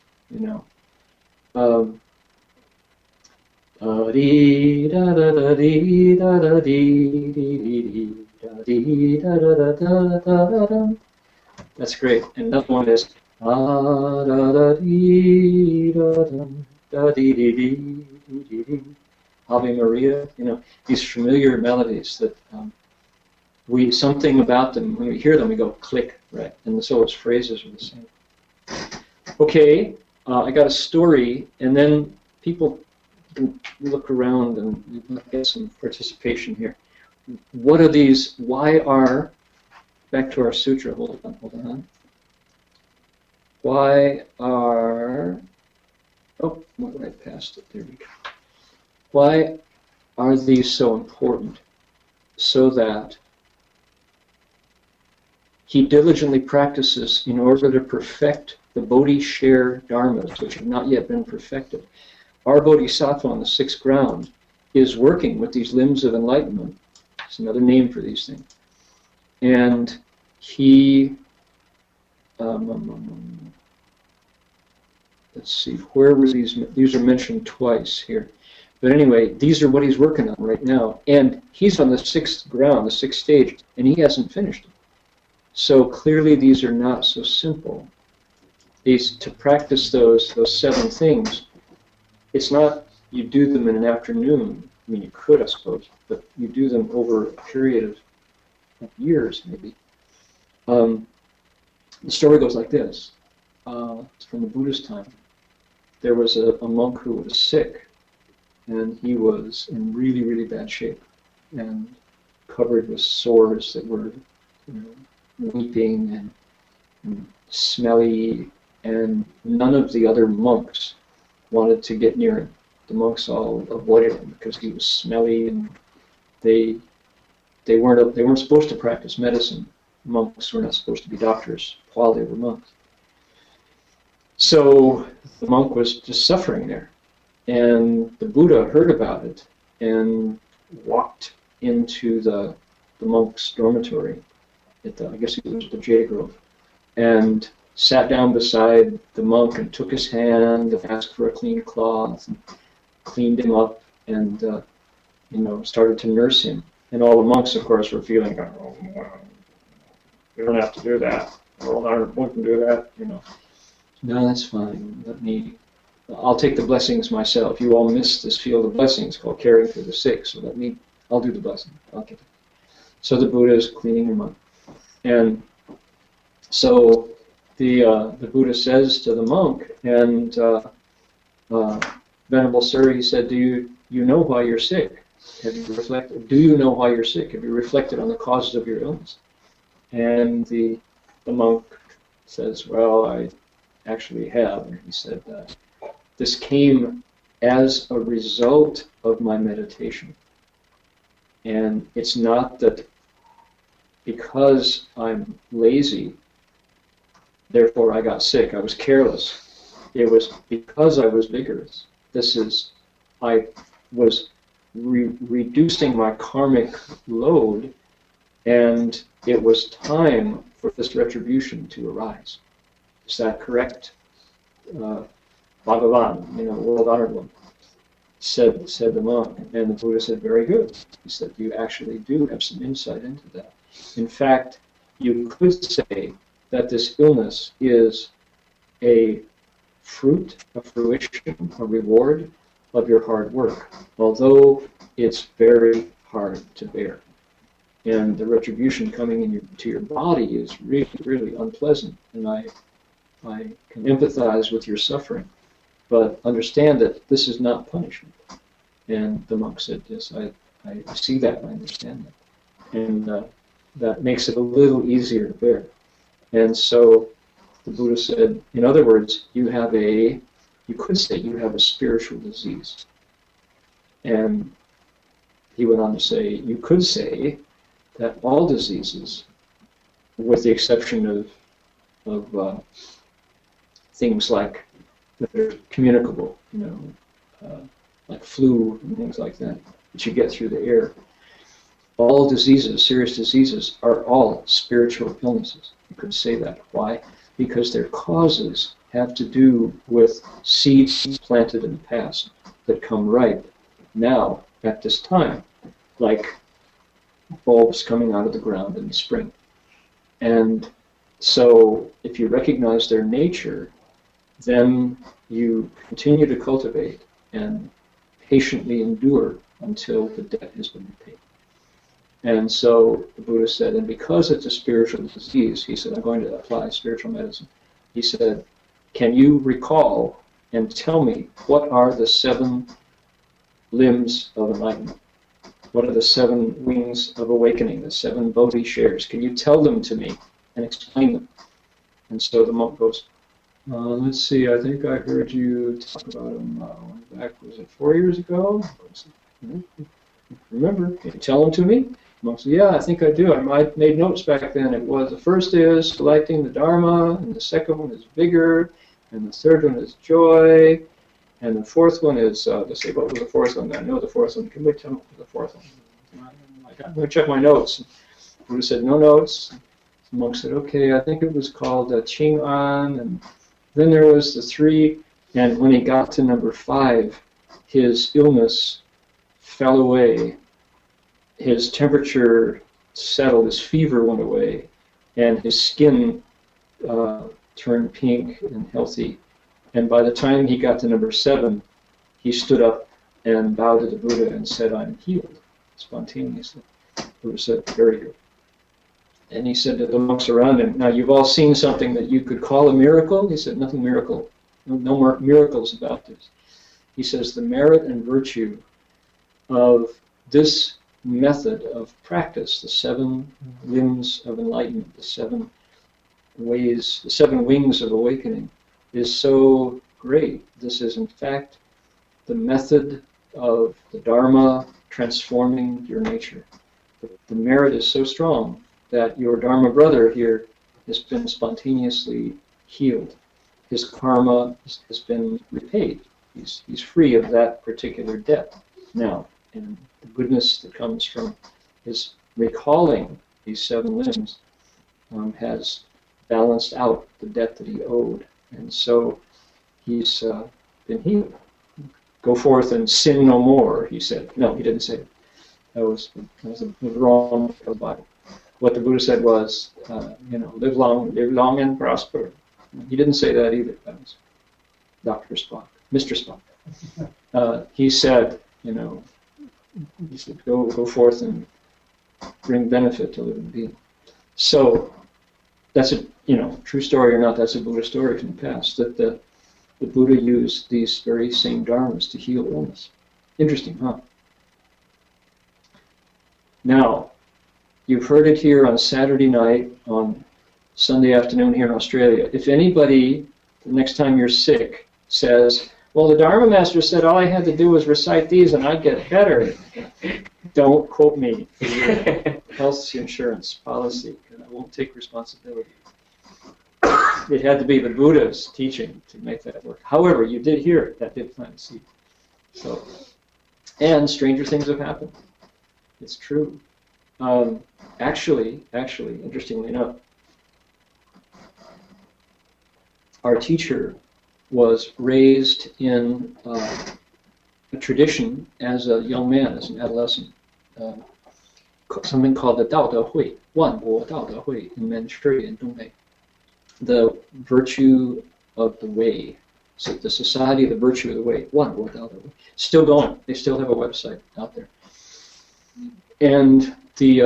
Speaker 2: That's great. And another one is Ave Maria. These familiar melodies that something about them, when we hear them, we go click, right? And so its phrases are the same. Okay, I got a story, and then people can look around and get some participation here. What are these? Why are back to our sutra. Hold on. Why are, oh, went right past it, there we go. Why are these so important? So that he diligently practices in order to perfect the Bodhi-share dharmas, which have not yet been perfected. Our Bodhisattva on the sixth ground is working with these limbs of enlightenment. It's another name for these things. And he, let's see, where were these? These are mentioned twice here. But anyway, these are what he's working on right now. And he's on the sixth ground, the sixth stage, and he hasn't finished it. So clearly these are not so simple. These, to practice those seven things, it's not you do them in an afternoon. I mean, you could, I suppose, but you do them over a period of years, maybe. The story goes like this. It's from the Buddhist time. There was a monk who was sick, and he was in really, really bad shape, and covered with sores that were, weeping and smelly, and none of the other monks wanted to get near him. The monks all avoided him because he was smelly, and they weren't supposed to practice medicine. Monks were not supposed to be doctors while they were monks. So the monk was just suffering there. And the Buddha heard about it and walked into the monk's dormitory at the, I guess it was the Jade Grove, and sat down beside the monk and took his hand and asked for a clean cloth and cleaned him up and started to nurse him. And all the monks, of course, were feeling, oh, you don't have to do that. Well, our monk can do that, No, that's fine. I'll take the blessings myself. You all miss this field of blessings called caring for the sick, so I'll do the blessing. I'll get it. So the Buddha is cleaning him up. And so the Buddha says to the monk, and Venerable Sir, he said, do you know why you're sick? Have you reflected? Do you know why you're sick? Have you reflected on the causes of your illness? And the monk says, well, I actually have. And he said, this came as a result of my meditation. And it's not that because I'm lazy, therefore I got sick. I was careless. It was because I was vigorous. I was reducing my karmic load, and it was time for this retribution to arise. Is that correct? Bhagavan, world honored one, said the monk, and the Buddha said, very good. He said, you actually do have some insight into that. In fact, you could say that this illness is a fruit, a fruition, a reward of your hard work, although it's very hard to bear. And the retribution coming to your body is really, really unpleasant, and I can empathize with your suffering, but understand that this is not punishment. And the monk said, yes, I see that, I understand that. And that makes it a little easier to bear. And so the Buddha said, in other words, you could say you have a spiritual disease. And he went on to say, you could say that all diseases, with the exception of things like that are communicable, like flu and things like that you get through the air. All diseases, serious diseases, are all spiritual illnesses. You could say that. Why? Because their causes have to do with seeds planted in the past that come ripe now at this time, like bulbs coming out of the ground in the spring. And so if you recognize their nature, then you continue to cultivate and patiently endure until the debt has been paid. And so the Buddha said, and because it's a spiritual disease, he said, I'm going to apply spiritual medicine. He said, can you recall and tell me what are the 7 limbs of enlightenment? what are the 7 wings of awakening, the 7 Bodhi shares? Can you tell them to me and explain them? And so the monk goes, let's see, I think I heard you talk about them back, was it 4 years ago? Remember, can you tell them to me? The monk said, yeah, I think I do. I made notes back then. It was, the first is selecting the Dharma, and the second one is vigor, and the third one is joy, and the fourth one is, let's see, what was the fourth one? I know the fourth one. Can we tell me the fourth one? I'm going to check my notes. The Buddha said, no notes. The monk said, okay, I think it was called Ching An, and then there was the 3, and when he got to number 5, his illness fell away, his temperature settled, his fever went away, and his skin turned pink and healthy. And by the time he got to number 7, he stood up and bowed to the Buddha and said, I'm healed, spontaneously. The Buddha said, very good. And he said to the monks around him, now you've all seen something that you could call a miracle? He said, nothing miracle, no more miracles about this. He says, the merit and virtue of this method of practice, the 7 limbs of enlightenment, the 7 ways, the 7 wings of awakening, is so great. This is, in fact, the method of the Dharma transforming your nature. The merit is so strong that your Dharma brother here has been spontaneously healed. His karma has been repaid. He's free of that particular debt now. And the goodness that comes from his recalling these 7 limbs has balanced out the debt that he owed. And so he's been healed. Go forth and sin no more, he said. No, he didn't say it. That was the wrong of the Bible. What the Buddha said was, live long and prosper. He didn't say that either. That was Dr. Spock, Mr. Spock. He said, go forth and bring benefit to living beings. So that's a, true story or not, that's a Buddha story from the past, that the Buddha used these very same dharmas to heal illness. Interesting, huh? Now, you've heard it here on Saturday night, on Sunday afternoon here in Australia. If anybody, the next time you're sick, says, well, the Dharma Master said all I had to do was recite these and I'd get better, don't quote me for your health insurance policy, because I won't take responsibility. It had to be the Buddha's teaching to make that work. However, you did hear it. That did plant a seed. So, and stranger things have happened. It's true. Actually, interestingly enough, our teacher was raised in a tradition as a young man, as an adolescent, something called the Dao De Hui, Wanbo Dao De Hui in Manchuria and Dongbei. The virtue of the way, so the Society of the Virtue of the Way, Wanbo Dao De Hui, still going. They still have a website out there. And the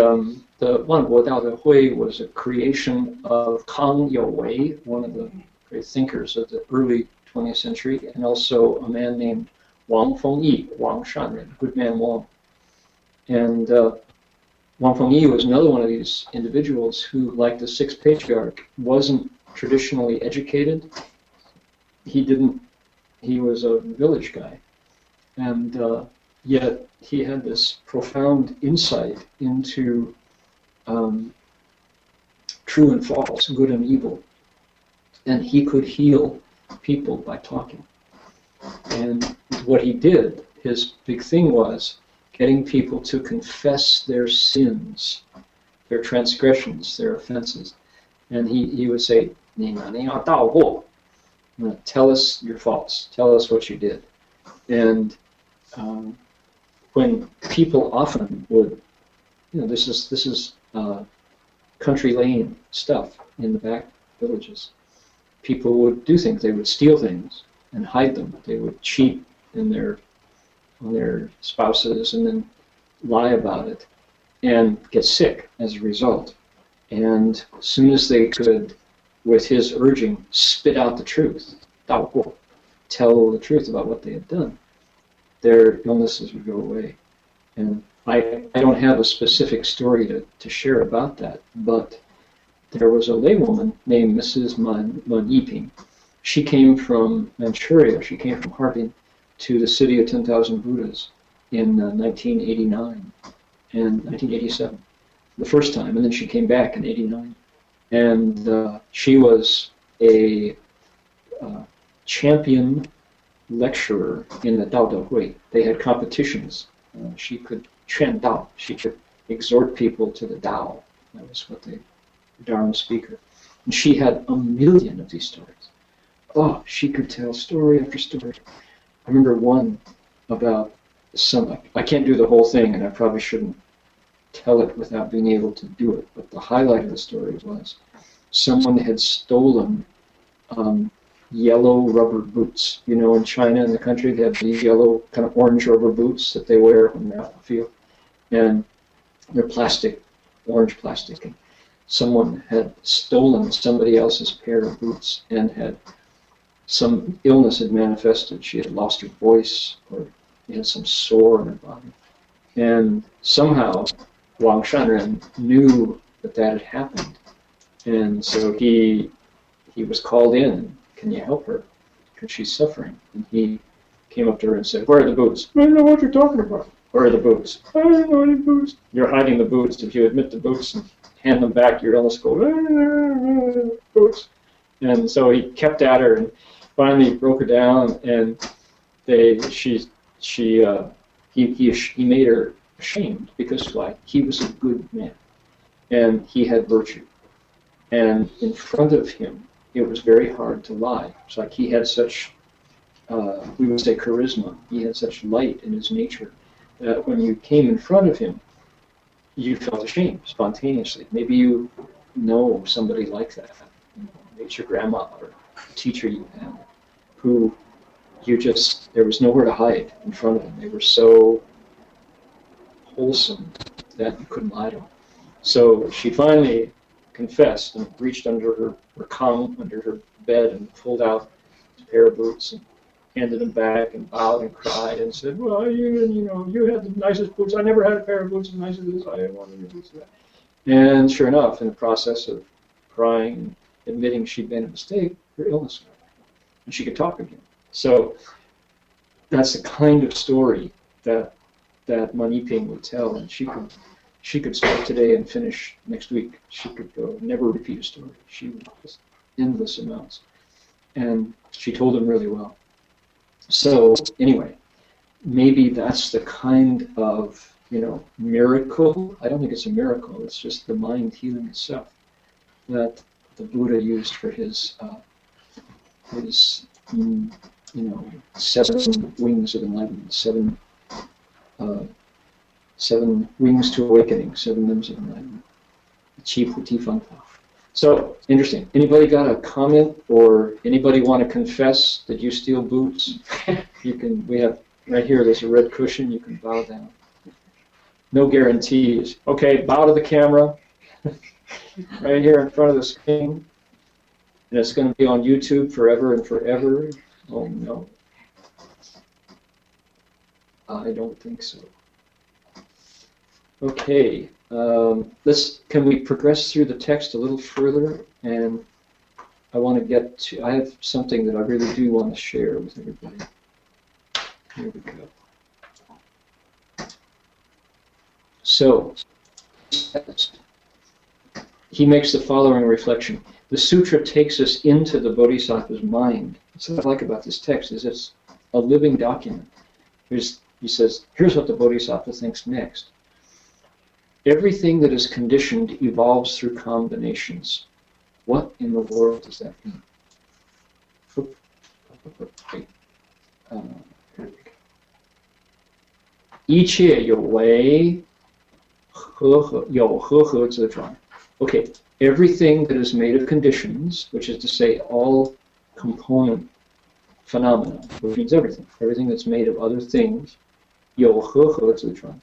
Speaker 2: Wanbo Dao De Hui was a creation of Kang Youwei, one of the great thinkers of the early 20th century, and also a man named Wang Fengyi, Wang Shanren, good man Wang. And Wang Fengyi was another one of these individuals who, like the sixth patriarch, wasn't traditionally educated. He was a village guy. And yet he had this profound insight into true and false, good and evil. And he could heal people by talking. And what he did, his big thing was getting people to confess their sins, their transgressions, their offenses. And he would say, tell us your faults, tell us what you did. And when people often would, this is country lane stuff in the back villages. People would do things. They would steal things and hide them. They would cheat on their spouses and then lie about it and get sick as a result. And as soon as they could, with his urging, spit out the truth, tell the truth about what they had done, their illnesses would go away. And I don't have a specific story to share about that, but there was a laywoman named Mrs. Man Yiping. She came from Manchuria, she came from Harbin to the city of 10,000 Buddhas in 1989 and 1987, the first time, and then she came back in 89. And she was a champion lecturer in the Dao De Hui. They had competitions. She could Chuan Dao. She could exhort people to the Dao. That was what the Dharma speaker. And she had a million of these stories. Oh, she could tell story after story. I remember one about some, I can't do the whole thing, and I probably shouldn't tell it without being able to do it, but the highlight of the story was someone had stolen yellow rubber boots. You know, in China, in the country, they have these yellow, kind of orange rubber boots that they wear when they're out in the field. And they're plastic, orange plastic. And someone had stolen somebody else's pair of boots and had some illness had manifested. She had lost her voice, or she had some sore on her body. And somehow Wang Shanren knew that that had happened. And so he was called in. Can you help her? Because she's suffering. And he came up to her and said, "Where are the boots?" "I don't know what you're talking about." "Where are the boots?" "I don't know any boots." "You're hiding the boots. If you admit the boots and hand them back, your illness will go, boots. And so he kept at her and finally broke her down, and he made her ashamed, because why? He was a good man and he had virtue. And in front of him, it was very hard to lie. It's like he had such, we would say, charisma. He had such light in his nature that when you came in front of him, you felt ashamed spontaneously. Maybe you know somebody like that. Maybe it's your grandma or a teacher you had, who there was nowhere to hide in front of them. They were so wholesome that you couldn't lie to them. So she finally confessed and reached under her kang, under her bed, and pulled out a pair of boots and handed them back and bowed and cried and said, "Well, you had the nicest boots. I never had a pair of boots as nice as this. I had one of your boots." And sure enough, in the process of crying and admitting she'd made a mistake, her illness went away, and she could talk again. So that's the kind of story that Maniping would tell, and she could start today and finish next week. She could go, never repeat a story. She would just endless amounts, and she told them really well. So anyway, maybe that's the kind of miracle. I don't think it's a miracle. It's just the mind healing itself that the Buddha used for his 7 wings of enlightenment, seven wings to awakening, 7 limbs of enlightenment. Qi Puti Fang Fa. So interesting. Anybody got a comment, or anybody want to confess that you steal boots? You can. We have right here. There's a red cushion. You can bow down. No guarantees. Okay, bow to the camera. Right here in front of the screen, and it's going to be on YouTube forever and forever. Oh no. I don't think so. Okay, can we progress through the text a little further? And I want to get to, I have something that I really do want to share with everybody. Here we go. So, he makes the following reflection. The sutra takes us into the Bodhisattva's mind. That's what I like about this text, is it's a living document. He says, here's what the Bodhisattva thinks next. Everything that is conditioned evolves through combinations. What in the world does that mean? Here we go. 一切有为有和合之状. Okay, everything that is made of conditions, which is to say all component phenomena, which means everything that's made of other things, 有和合之状.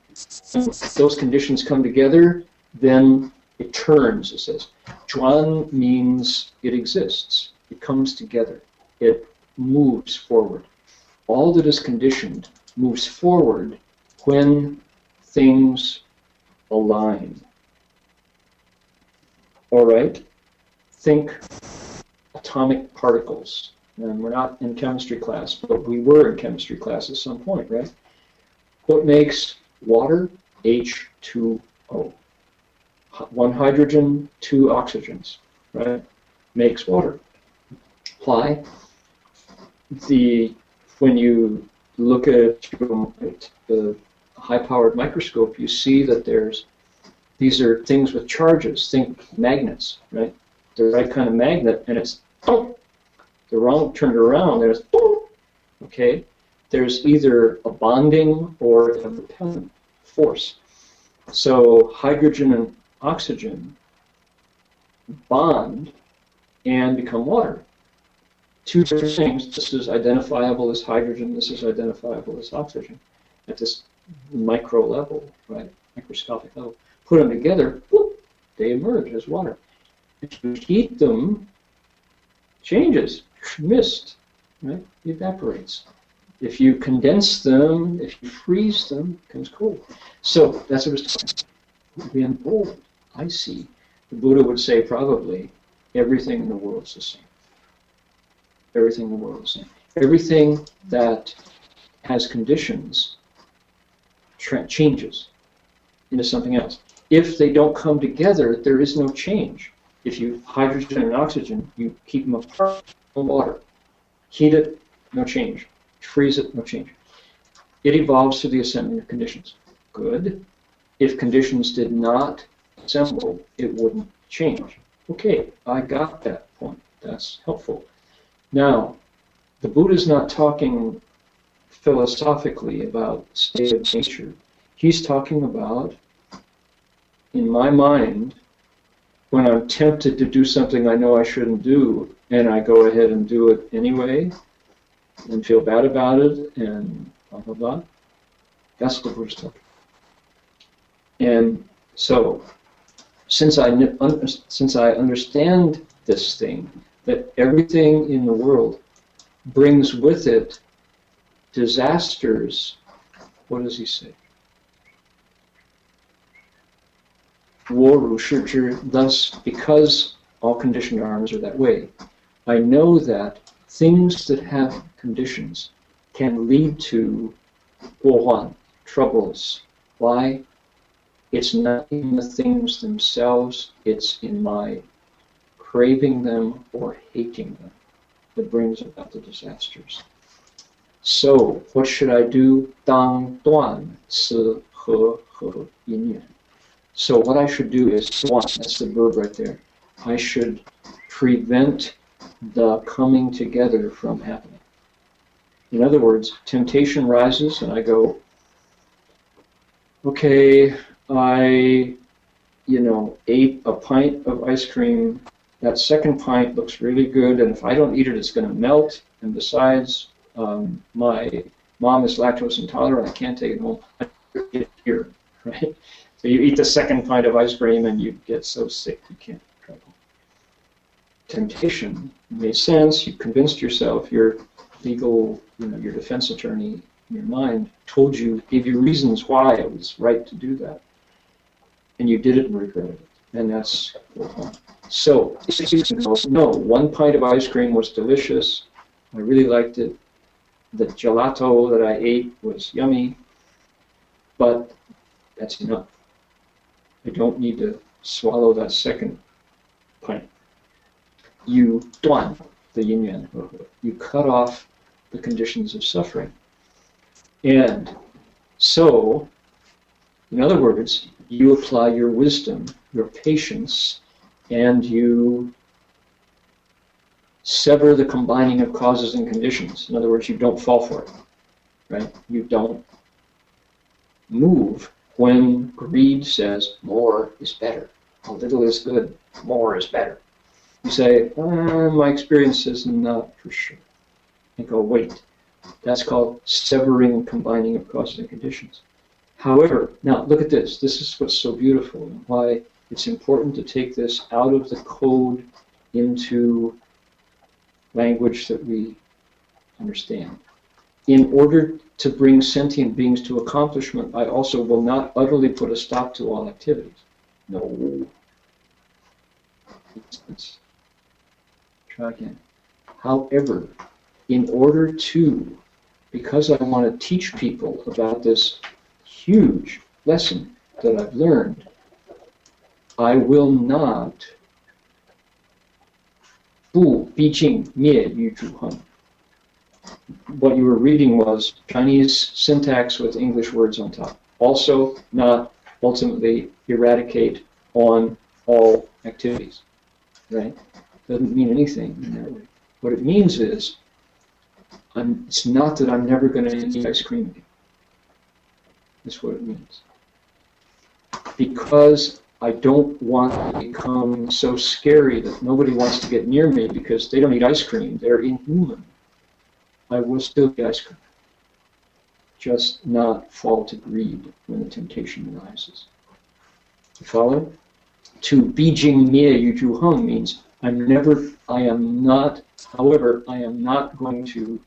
Speaker 2: Those conditions come together, then it turns, it says. 转 means it exists. It comes together. It moves forward. All that is conditioned moves forward when things align. All right? Think atomic particles. And we're not in chemistry class, but we were in chemistry class at some point, right? What makes water? H2O. One hydrogen, two oxygens, right? Makes water. Why? When you look at the high-powered microscope, you see that these are things with charges. Think magnets, right? The right kind of magnet, and it's the wrong turned around. There's okay. There's either a bonding or a repellent force. So hydrogen and oxygen bond and become water. Two different things. This is identifiable as hydrogen. This is identifiable as oxygen at this micro level, right? Microscopic level. Put them together, whoop, they emerge as water. If you heat them, changes. Mist, right? It evaporates. If you condense them, if you freeze them, it becomes cold. So that's what it's talking about. Oh, I see. The Buddha would say probably everything in the world is the same. Everything in the world is the same. Everything that has conditions changes into something else. If they don't come together, there is no change. If you hydrogen and oxygen, you keep them apart from water. Heat it, no change. Freeze it, no change. It evolves through the assembly of conditions. Good. If conditions did not assemble, it wouldn't change. Okay, I got that point. That's helpful. Now, the Buddha's not talking philosophically about state of nature. He's talking about, in my mind, when I'm tempted to do something I know I shouldn't do, and I go ahead and do it anyway, and feel bad about it, and blah, blah, blah. That's what the Buddha's talking. And so, since I understand this thing, that everything in the world brings with it disasters, what does he say? Thus, because all conditioned dharmas are that way, I know that things that have conditions can lead to troubles. Why? It's not in the things themselves, it's in my craving them or hating them that brings about the disasters. So, what should I do? Dang duan si he he yin yuan. So what I should do is duan, that's the verb right there. I should prevent the coming together from happening. In other words, temptation rises and I go, okay, I, ate a pint of ice cream. That second pint looks really good, and if I don't eat it, it's going to melt. And besides, my mom is lactose intolerant. I can't take it home. I get it here, right? So you eat the second pint of ice cream, and you get so sick you can't travel. Temptation made sense. You convinced yourself. Your legal, your defense attorney in your mind told you, gave you reasons why it was right to do that, and you did it and regretted it. And that's so. No, 1 pint of ice cream was delicious. I really liked it. The gelato that I ate was yummy, but that's enough. I don't need to swallow that second pint. You duan the yin yuan. You cut off the conditions of suffering. And so, in other words, you apply your wisdom, your patience, and you sever the combining of causes and conditions. In other words, you don't fall for it, right? You don't move when greed says more is better. A little is good, more is better. You say, my experience is not for sure. And go, wait. That's called severing combining of causes and conditions. However, now look at this. This is what's so beautiful and why it's important to take this out of the code into language that we understand. in order to bring sentient beings to accomplishment, I also will not utterly put a stop to all activities. No. Try again. However, in order to, because I want to teach people about this huge lesson that I've learned, I will not 不逼近灭于诸行. What you were reading was Chinese syntax with English words on top. Also, not ultimately eradicate on all activities. Right? Doesn't mean anything in that way. What it means is, it's not that I'm never going to eat ice cream again. That's what it means. Because I don't want to become so scary that nobody wants to get near me because they don't eat ice cream. They're inhuman. I will still eat ice cream. Just not fall to greed when the temptation arises. You follow? To Bijing Mie Yu Zhu Heng means I am not going to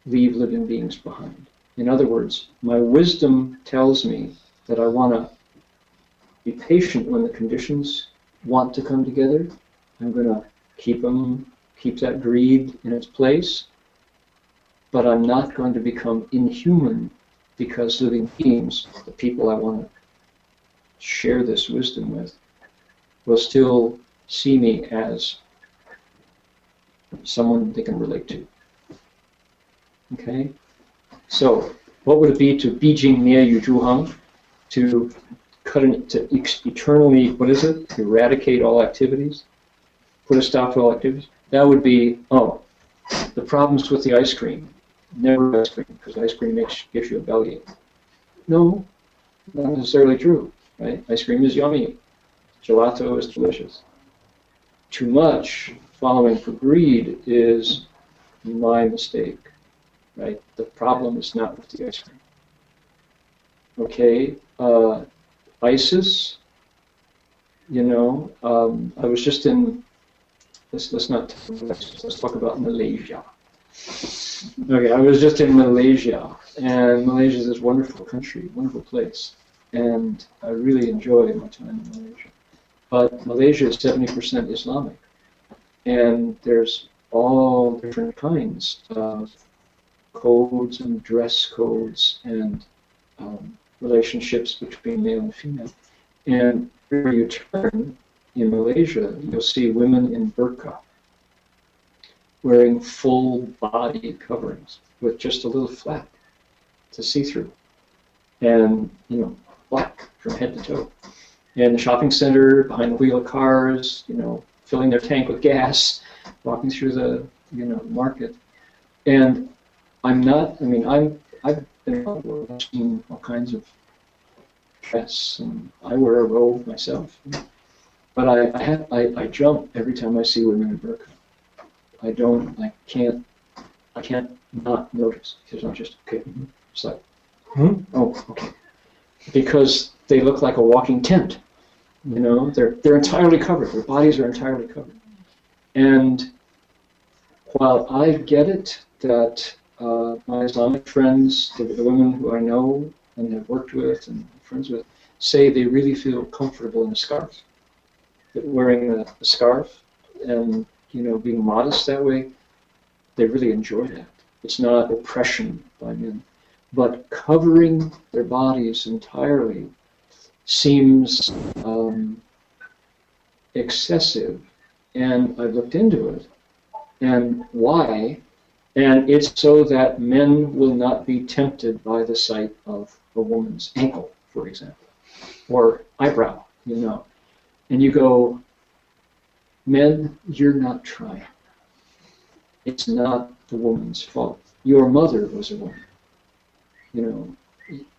Speaker 2: leave living beings behind. In other words, my wisdom tells me that I want to be patient when the conditions want to come together. I'm going to keep that greed in its place, but I'm not going to become inhuman because living beings, the people I want to share this wisdom with, will still see me as someone they can relate to. Okay? So, what would it be to Bijing Mie Yu Zhu Heng? To eternally, what is it? Eradicate all activities? Put a stop to all activities? That would be, the problems with the ice cream. Never ice cream, because ice cream gives you a bellyache. No, not necessarily true, right? Ice cream is yummy. Gelato is delicious. Too much following for greed is my mistake, right? The problem is not with the ice cream. Okay, ISIS, I was just in, let's talk about Malaysia. Okay, I was just in Malaysia, and Malaysia is this wonderful country, wonderful place, and I really enjoyed my time in Malaysia. But Malaysia is 70% Islamic, and there's all different kinds of codes and dress codes and relationships between male and female. And where you turn in Malaysia, you'll see women in burqa, wearing full body coverings with just a little flap to see through, and black from head to toe. And the shopping center, behind the wheel of cars, filling their tank with gas, walking through the market. And I've been all over. I've seen all kinds of dress, and I wear a robe myself. But I jump every time I see women in burqa. I can't not notice, because I'm just, okay, it's like, oh, okay. Because they look like a walking tent, they're entirely covered, their bodies are entirely covered. And while I get it that my Islamic friends, the women who I know and have worked with and friends with, say they really feel comfortable in a scarf. That wearing a scarf and being modest that way, they really enjoy that. It's not oppression by men. But covering their bodies entirely seems excessive. And I've looked into it. And why? And it's so that men will not be tempted by the sight of a woman's ankle, for example, or eyebrow, And you go, men, you're not trying. It's not the woman's fault. Your mother was a woman.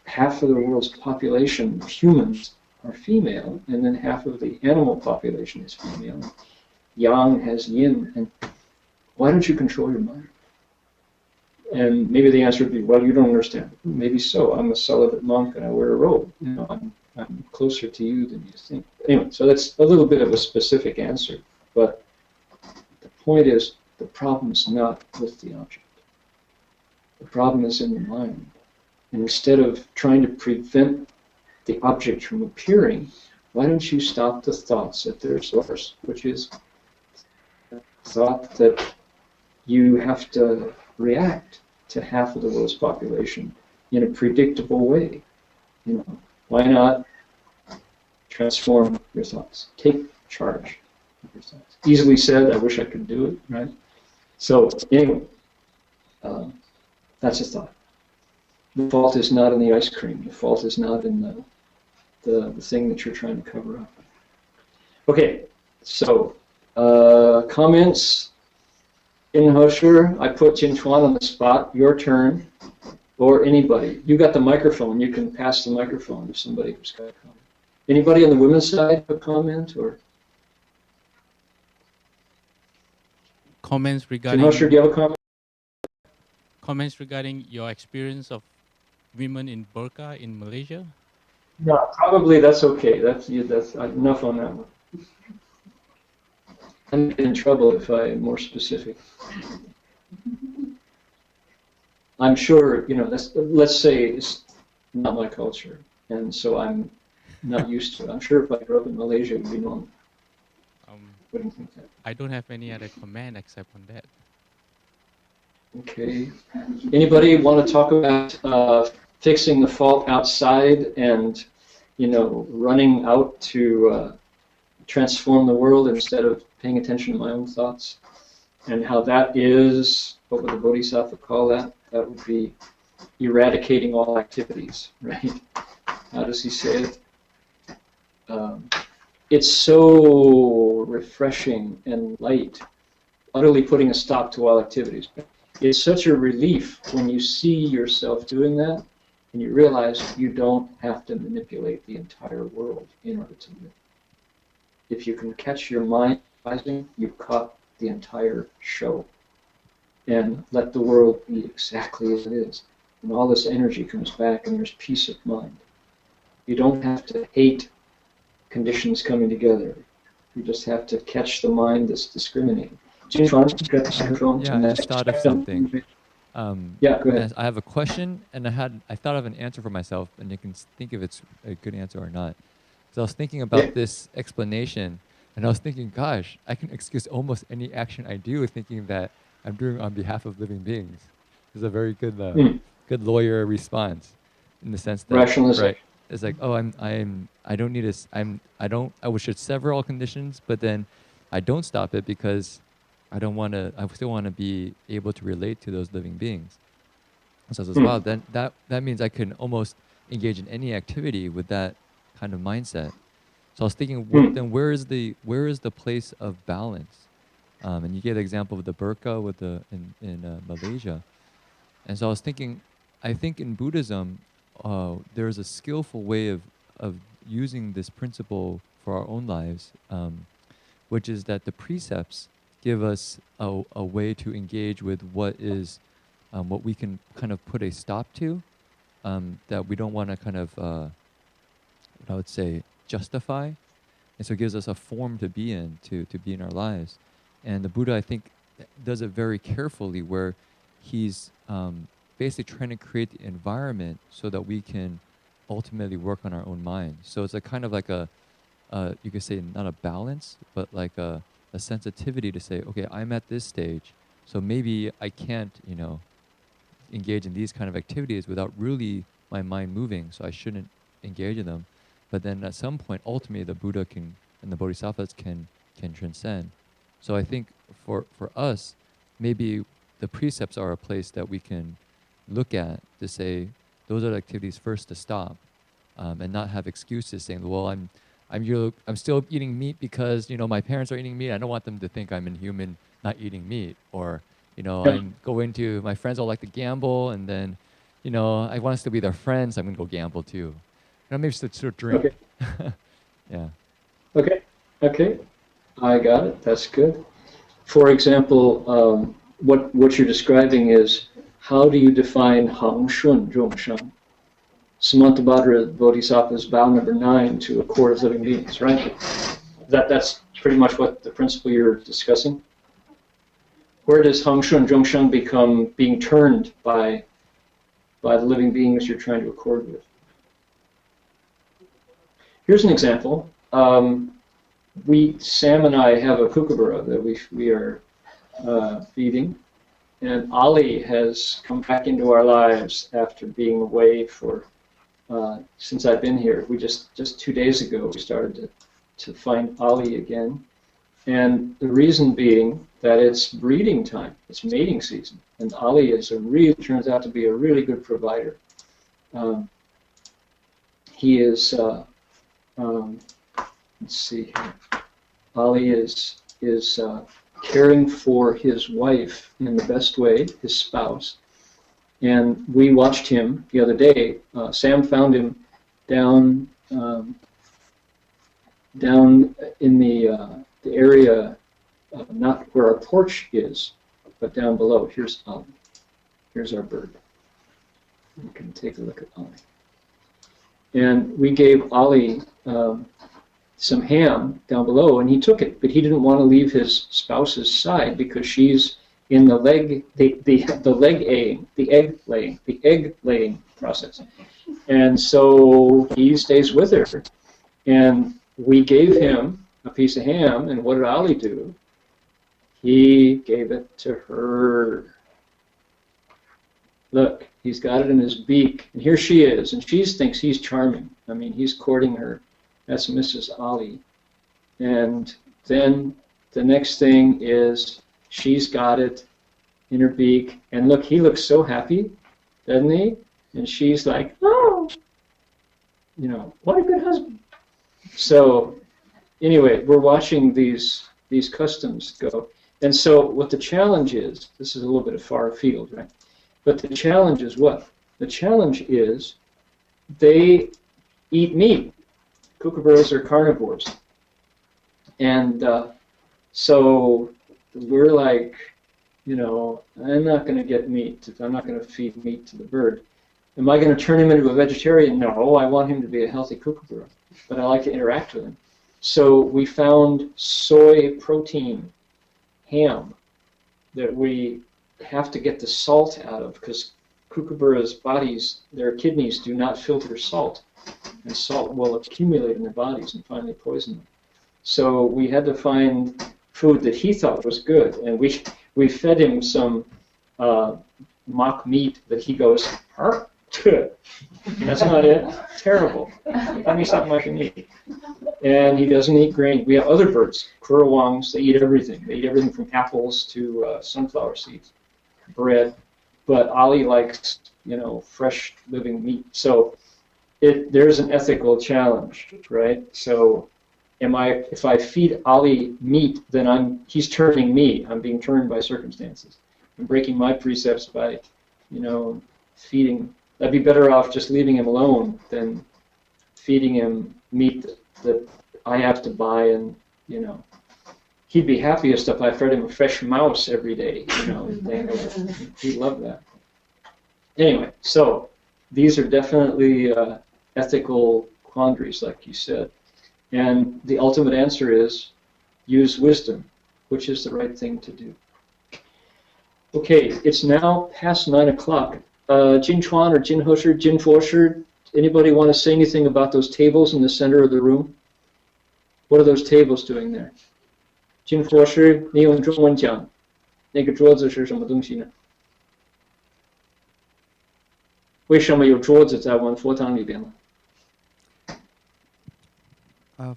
Speaker 2: Half of the world's population of humans are female, and then half of the animal population is female. Yang has yin, and why don't you control your mind? And maybe the answer would be, well, you don't understand. Maybe so. I'm a celibate monk and I wear a robe. I'm closer to you than you think. Anyway, so that's a little bit of a specific answer. But the point is, the problem's not with the object. The problem is in the mind. And instead of trying to prevent the object from appearing, why don't you stop the thoughts at their source, which is the thought that you have to react to half of the world's population in a predictable way. You know, why not transform your thoughts? Take charge of your thoughts. Easily said, I wish I could do it, right? So anyway, that's a thought. The fault is not in the ice cream. The fault is not in the thing that you're trying to cover up. Okay, so comments? Heng Sure, I put Jin Chuan on the spot. Your turn, or anybody. You got the microphone. You can pass the microphone to somebody who's got a comment. Anybody on the women's side have a comment, or
Speaker 1: Comments regarding
Speaker 2: Heng Sure, do you have a comment?
Speaker 1: comments regarding your experience of women in burqa in Malaysia?
Speaker 2: No, probably that's okay. That's enough on that one. I'm in trouble if I'm more specific. I'm sure, you know, let's say it's not my culture, and so I'm not used to it. I'm sure if I grew up in Malaysia, it would be normal. Wouldn't think that.
Speaker 1: I don't have any other comment except on that.
Speaker 2: Okay. Anybody want to talk about fixing the fault outside and, you know, running out to transform the world instead of paying attention to my own thoughts? And how that is, what would the Bodhisattva call that? That would be eradicating all activities, right? How does he say it? It's so refreshing and light, utterly putting a stop to all activities. It's such a relief when you see yourself doing that and you realize you don't have to manipulate the entire world in order to live. If you can catch your mind rising, you've caught the entire show. And let the world be exactly as it is. And all this energy comes back and there's peace of mind. You don't have to hate conditions coming together. You just have to catch the mind that's discriminating. Jin Chuan, you got the microphone.
Speaker 6: Yeah, I just thought of something.
Speaker 2: Yeah, go ahead.
Speaker 6: I have a question, and I thought of an answer for myself, and you can think if it's a good answer or not. So I was thinking about this explanation, and I was thinking, gosh, I can excuse almost any action I do, thinking that I'm doing on behalf of living beings. It's a very good, good lawyer response, in the sense that
Speaker 2: rationalization.
Speaker 6: Right, it's like, oh, I don't need I should sever all conditions, but then I don't stop it because I still want to be able to relate to those living beings. So I was wow, then that means I can almost engage in any activity with that kind of mindset. So I was thinking, then where is the place of balance? And you gave the example of the burqa with in Malaysia. And so I was thinking, I think in Buddhism, there's a skillful way of using this principle for our own lives, which is that the precepts give us a way to engage with what we can kind of put a stop to, that we don't want to kind of, what I would say, justify. And so it gives us a form to be in, to be in our lives. And the Buddha, I think, does it very carefully, where he's basically trying to create the environment so that we can ultimately work on our own mind. So it's a kind of like you could say not a balance, but like a sensitivity to say, okay, I'm at this stage, so maybe I can't, engage in these kind of activities without really my mind moving, so I shouldn't engage in them. But then at some point, ultimately, the Buddha and the Bodhisattvas can transcend. So I think for us, maybe the precepts are a place that we can look at to say, those are the activities first to stop, and not have excuses saying, well, I'm still eating meat because my parents are eating meat. I don't want them to think I'm inhuman not eating meat, or I'm going to, my friends all like to gamble, and then I want us to be their friends. I'm gonna go gamble too. Maybe just sort of drink.
Speaker 2: Okay.
Speaker 6: Yeah.
Speaker 2: Okay. I got it. That's good. For example, what you're describing is, how do you define Heng Sure Zhongshan? Samantabhadra Bodhisattva's vow number 9 to a court of living beings, right? That's pretty much what the principle you're discussing? where does Heng Sure and Zhongshen become being turned by the living beings you're trying to accord with? Here's an example. Sam and I have a kookaburra that we are feeding, and Ali has come back into our lives after being away for since I've been here. We just 2 days ago we started to find Ali again, and the reason being that it's breeding time, it's mating season, and Ali turns out to be a really good provider. He is. Let's see here. Ali is caring for his wife in the best way, his spouse. And we watched him the other day. Sam found him down in the area, not where our porch is, but down below. Here's Ali. Here's our bird. You can take a look at Ali. And we gave Ali some ham down below, and he took it, but he didn't want to leave his spouse's side because she's in the egg laying process, and so he stays with her. And we gave him a piece of ham, and what did Ali do? He gave it to her. Look, he's got it in his beak, and here she is, and she thinks he's charming. I mean, he's courting her. That's Mrs. Ali. And then the next thing is she's got it in her beak, and look, he looks so happy, doesn't he? And she's like, oh, what a good husband. So anyway, we're watching these customs go. And so what the challenge is, this is a little bit of far afield, right? But the challenge is what? The challenge is they eat meat. Kookaburras are carnivores. And so we're like, I'm not going to get meat. I'm not going to feed meat to the bird. Am I going to turn him into a vegetarian? No, I want him to be a healthy kookaburra. But I like to interact with him. So we found soy protein ham that we have to get the salt out of because kookaburras' bodies, their kidneys do not filter salt, and salt will accumulate in their bodies and finally poison them. So we had to find food that he thought was good, and we fed him some mock meat that he goes, good. That's not it. Terrible. Find me something I can eat. And he doesn't eat grain. We have other birds, currawongs. They eat everything. They eat everything from apples to sunflower seeds, bread. But Ali likes, fresh living meat. So there's an ethical challenge, right? So if I feed Ali meat, then he's turning me. I'm being turned by circumstances. I'm breaking my precepts by, feeding. I'd be better off just leaving him alone than feeding him meat that I have to buy, and he'd be happiest if I fed him a fresh mouse every day. He'd love that. Anyway, so these are definitely ethical quandaries, like you said, and the ultimate answer is use wisdom, which is the right thing to do. Okay, it's now past 9 o'clock. Jin Chuan or Jin Hosher, Jin Fosher, anybody want to say anything about those tables in the center of the room? What are those tables doing there? Jin Fosher, 你用中文讲，那个桌子是什么东西呢？为什么有桌子在我们佛堂里边呢？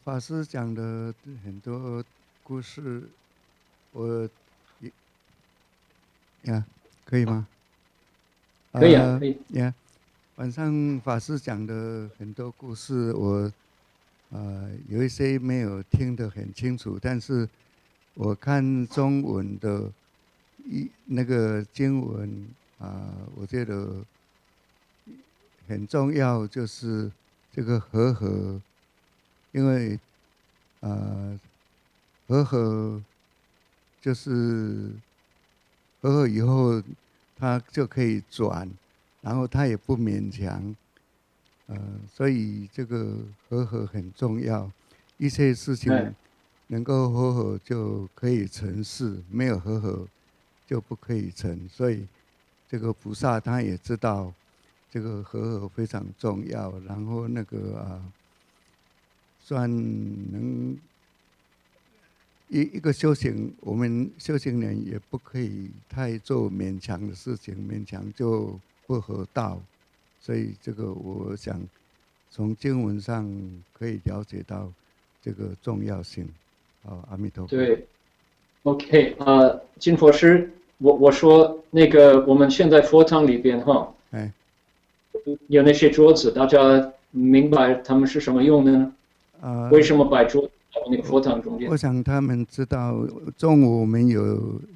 Speaker 7: 法师讲的很多故事，我可以吗？
Speaker 2: 可以啊，可以。
Speaker 7: 晚上法师讲的很多故事，我有一些没有听得很清楚，但是我看中文的那个经文我觉得很重要，就是这个和合，因为和合就是和合以后，它就可以转，然后它也不勉强，所以这个和合很重要。一些事情能够和合就可以成事，没有和合就不可以成。所以这个菩萨他也知道这个和非常重要，然后那个算能一个修行，我们修行人也不可以太做勉强的事情，勉强就不合道。所以这个我想从经文上可以了解到这个重要性。阿弥陀佛。
Speaker 2: 对 ，OK， 金佛师，我说那个我们现在佛堂里边哈，
Speaker 7: 哎，
Speaker 2: 有那些桌子，大家明白他们是什么用的呢？为什么摆桌子在那个佛堂中间？
Speaker 7: 我想他们知道，中午我们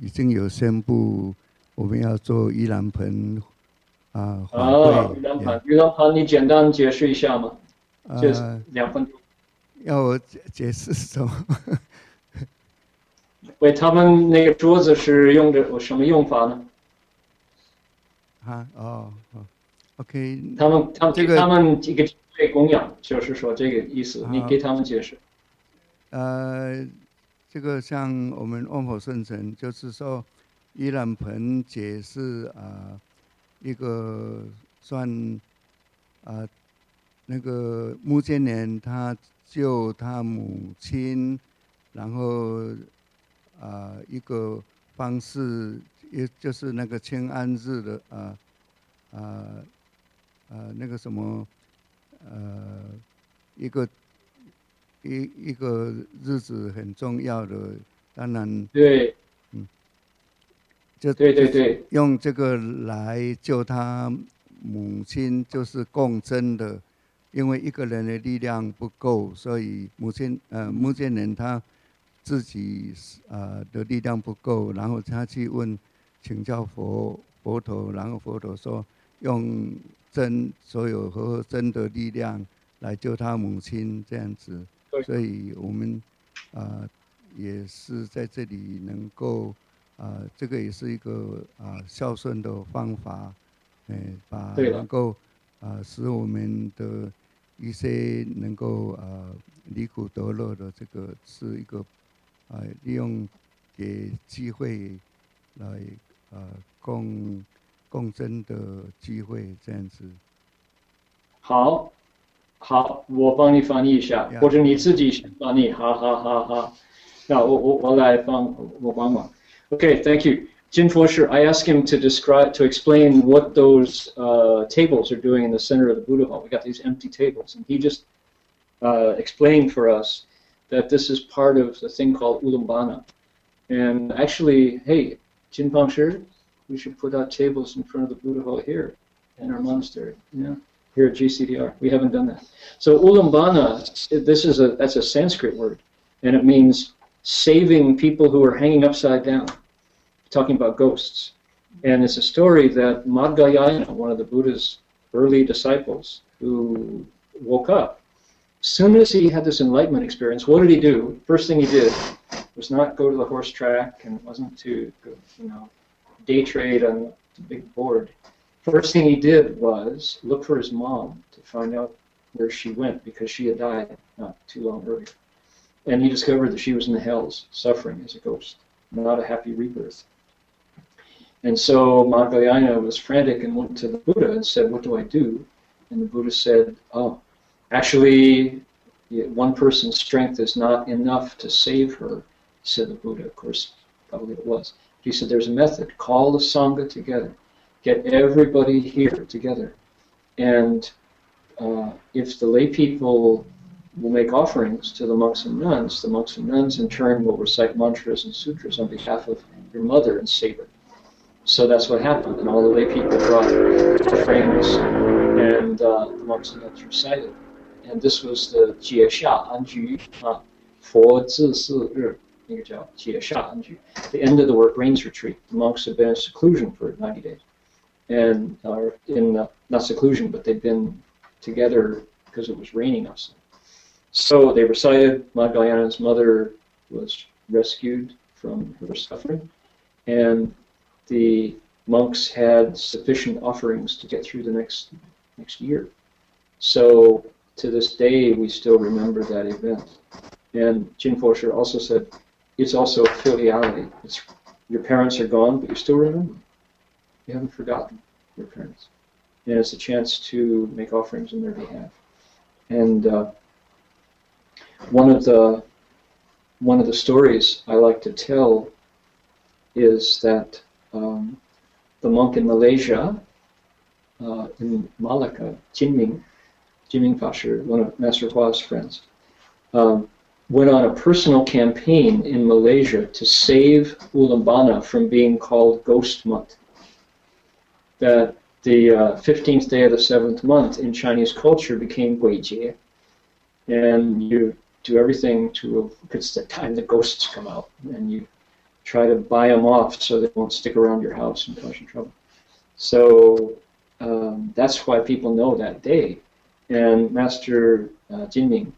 Speaker 7: 已经有宣布，我们要做盂兰盆法会。
Speaker 2: 盂兰盆，你简单解释一下吗？就是2分钟。
Speaker 7: 要我解释什么？
Speaker 2: 喂，他们那个桌子是用的什么用法呢？OK， 他们一个对供养，就是说这个意思，你给他们解释。
Speaker 7: 这个像我们嗡佛圣尘，就是说盂兰盆解释一个算那个穆建年他救他母亲，然后一个方式，也就是那个清安日的那个什么一个日子很重要的，当然
Speaker 2: 对，对，
Speaker 7: 用这个来救他母亲，就是共真的。因为一个人的力量不够，所以穆建人他自己的力量不够，然后他去请教佛陀，然后佛陀说用所有和真的力量来救他母亲这样子。所以我们也是在这里能够这个也是一个孝顺的方法，能够使我们的一些能够离苦得乐的，这个是一个利用给机会来共振的机会这样子。
Speaker 2: 好，我帮你翻译一下，或者你自己先翻译，好。那我来帮忙。Okay, thank you. Jin Fosher, I asked him to explain what those tables are doing in the center of the Buddha hall. We got these empty tables, and he just explained for us that this is part of the thing called Ulana. And actually, hey, Jin Fosher, we should put out tables in front of the Buddha hall here in our monastery. Yeah, here at GCDR. We haven't done that. So Ulambana, that's a Sanskrit word, and it means saving people who are hanging upside down. Talking about ghosts. And it's a story that Madhyayana, one of the Buddha's early disciples, who woke up. As soon as he had this enlightenment experience, what did he do? First thing he did was not go to the horse track and wasn't to day trade on the big board. First thing he did was look for his mom to find out where she went, because she had died not too long earlier. And he discovered that she was in the hells, suffering as a ghost, not a happy rebirth. And so Madhyayana was frantic and went to the Buddha and said, what do I do? And the Buddha said, actually, one person's strength is not enough to save her, said the Buddha. Of course, probably it was. He said, there's a method. Call the Sangha together. Get everybody here together. And if the lay people will make offerings to the monks and nuns in turn will recite mantras and sutras on behalf of your mother and save her. So that's what happened, and all the lay people brought offerings, and the monks and nuns recited. And this was the 解下安居 佛自四日 那个叫解下安居 the end of the rains retreat. The monks had been in seclusion for 90 days. And not seclusion, but they'd been together because it was raining outside. So they recited. Madhyayana's mother was rescued from her suffering, and the monks had sufficient offerings to get through the next year. So to this day, we still remember that event. And Jin Fosher also said, it's also filiality. It's your parents are gone, but you still remember them. You haven't forgotten your parents. And it's a chance to make offerings on their behalf. And one of the stories I like to tell is that the monk in Malaysia, in Malacca, Jinming Pasha, one of Master Hua's friends, went on a personal campaign in Malaysia to save Ulana from being called Ghost Month. That the 15th day of the 7th month in Chinese culture became Guijie, and you do everything to, it's the time the ghosts come out, and you try to buy them off so they won't stick around your house and cause you trouble. So that's why people know that day. And Master Jinming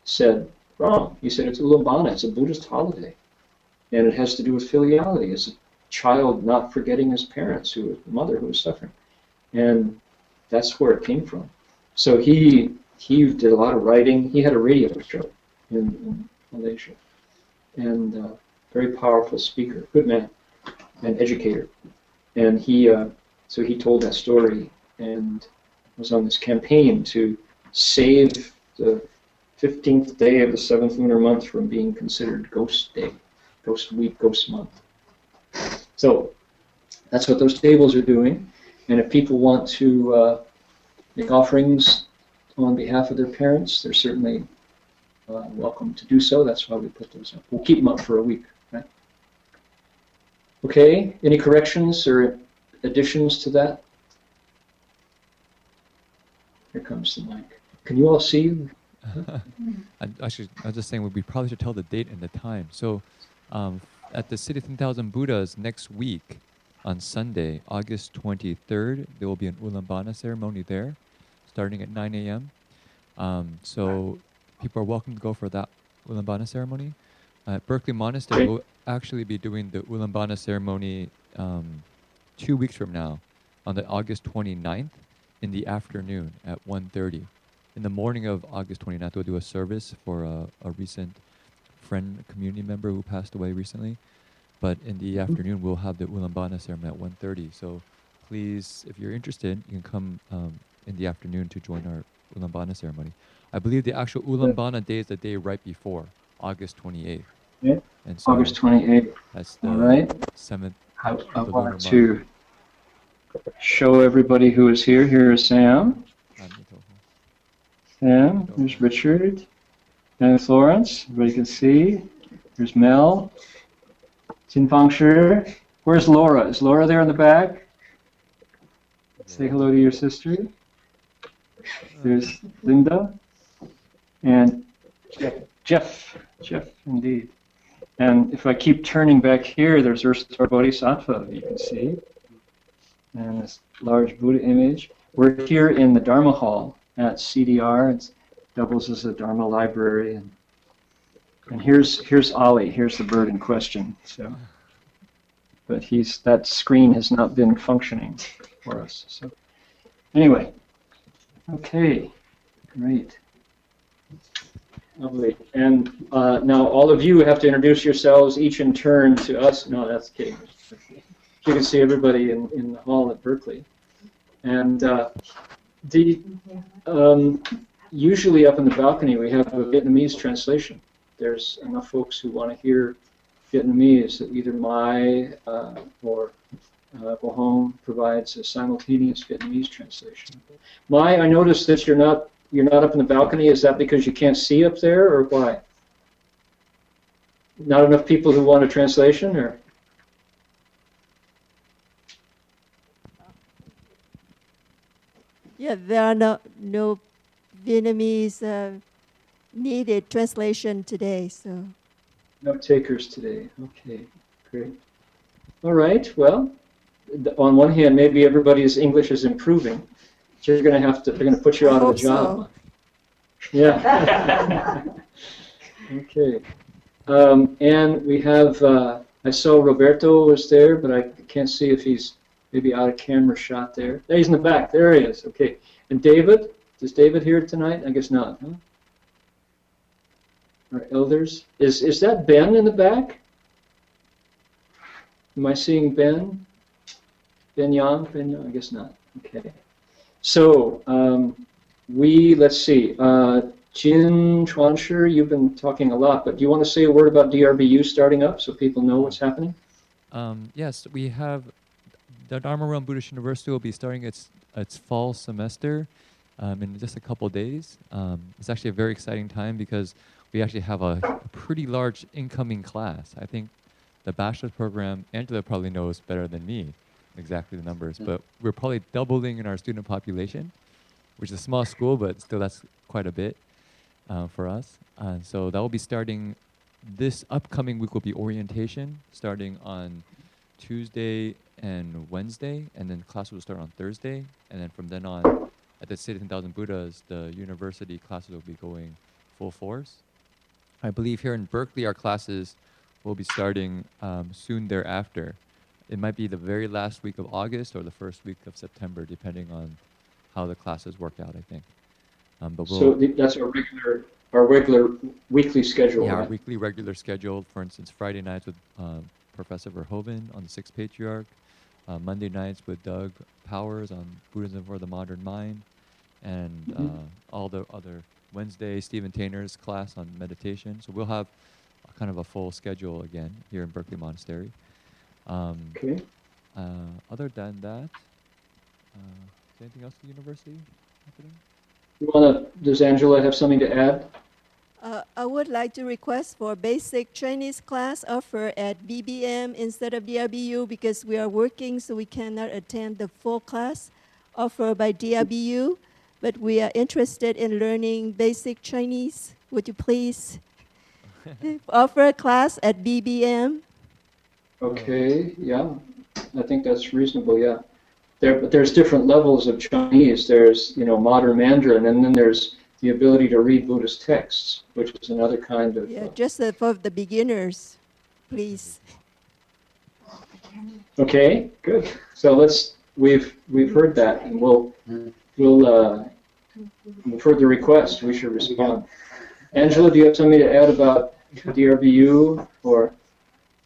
Speaker 2: said, wrong. He said, it's Ulana, it's a Buddhist holiday. And it has to do with filiality. It's a child not forgetting his parents, the mother who was suffering. And that's where it came from. So he did a lot of writing. He had a radio show in Malaysia. And very powerful speaker, good man, and educator. And so he told that story and was on this campaign to save the 15th day of the 7th lunar month from being considered Ghost Day, Ghost Week, Ghost Month. So that's what those tables are doing. And if people want to make offerings on behalf of their parents, they're certainly welcome to do so. That's why we put those up. We'll keep them up for a week. Right? Okay, any corrections or additions to that? Here comes the mic. Can you all see?
Speaker 6: I was just saying we probably should tell the date and the time. So at the City of 10,000 Buddhas next week on Sunday, August 23rd, there will be an Ulana ceremony there starting at 9 a.m. So people are welcome to go for that Ulana ceremony. At Berkeley Monastery, we'll actually be doing the Ulana ceremony 2 weeks from now on the August 29th in the afternoon at 1:30. In the morning of August 29th, we'll do a service for a recent friend, community member who passed away recently. But in the afternoon, we'll have the Ulana ceremony at 1:30. So please, if you're interested, you can come in the afternoon to join our Ulana ceremony. I believe the actual Ulana day is the day right before, August 28th.
Speaker 2: Yeah.
Speaker 6: And so
Speaker 2: August 28th.
Speaker 6: that's the
Speaker 2: All right.
Speaker 6: 7th.
Speaker 2: I
Speaker 6: of the lunar
Speaker 2: want
Speaker 6: month.
Speaker 2: to show everybody who is here. Here is Sam. Sam, there's Richard, and Florence, everybody can see. There's Mel, Jinfang Shi. Where's Laura? Is Laura there in the back? Say hello to your sister. There's Linda, and Jeff, indeed. And if I keep turning back here, there's Ursula Bodhisattva, you can see, and this large Buddha image. We're here in the Dharma Hall at CDR. It doubles as a Dharma library, and here's Ollie. Here's the bird in question. So, but that screen has not been functioning for us. So, anyway, okay, great, lovely. And now all of you have to introduce yourselves each in turn to us. No, that's kidding. You can see everybody in the hall at Berkeley, and usually up in the balcony we have a Vietnamese translation. There's enough folks who want to hear Vietnamese that either Mai or Bohong provides a simultaneous Vietnamese translation. Mai, I noticed that you're not up in the balcony. Is that because you can't see up there, or why? Not enough people who want a translation, or?
Speaker 8: Yeah, there are no Vietnamese needed translation today, so.
Speaker 2: No takers today. Okay, great. All right, well, on one hand, maybe everybody's English is improving. They're going to put you out of a job. So. Yeah. Okay. And we have, I saw Roberto was there, but I can't see if he's maybe out of camera shot there. He's in the back. There he is. Okay. And David? Is David here tonight? I guess not. Huh? Our elders. Is that Ben in the back? Am I seeing Ben? Ben Yang? Ben Yang? I guess not. Okay. So, let's see. Jin Chuanshi, you've been talking a lot, but do you want to say a word about DRBU starting up so people know what's happening?
Speaker 6: Yes, we have the Dharma Realm Buddhist University will be starting its fall semester in just a couple days. It's actually a very exciting time because we actually have a pretty large incoming class. I think the bachelor's program, Angela probably knows better than me exactly the numbers, but we're probably doubling in our student population, which is a small school, but still that's quite a bit for us. And so that will be starting this upcoming week will be orientation starting on Tuesday and Wednesday, and then classes will start on Thursday. And then from then on, at the City of 10,000 Buddhas, the university classes will be going full force. I believe here in Berkeley, our classes will be starting soon thereafter. It might be the very last week of August or the first week of September, depending on how the classes work out, I think. But
Speaker 2: So that's our regular weekly schedule.
Speaker 6: Yeah,
Speaker 2: right?
Speaker 6: our weekly regular schedule. For instance, Friday nights with Professor Verhoeven on the Sixth Patriarch, Monday nights with Doug Powers on Buddhism for the Modern Mind, and all the other Wednesday, Stephen Tainer's class on meditation. So we'll have kind of a full schedule again here in Berkeley Monastery.
Speaker 2: Okay.
Speaker 6: Other than that, is anything else at the university happening?
Speaker 2: Does Angela have something to add?
Speaker 8: I would like to request for basic Chinese class offer at BBM instead of DRBU because we are working, so we cannot attend the full class offered by DRBU. But we are interested in learning basic Chinese. Would you please offer a class at BBM?
Speaker 2: Okay, yeah. I think that's reasonable, yeah. But there's different levels of Chinese. There's, modern Mandarin, and then there's the ability to read Buddhist texts, which is another kind of...
Speaker 8: Yeah, just for the beginners, please.
Speaker 2: Okay, good. So we've heard that, and we've heard the request. We should respond. Angela, do you have something to add about DRBU? Or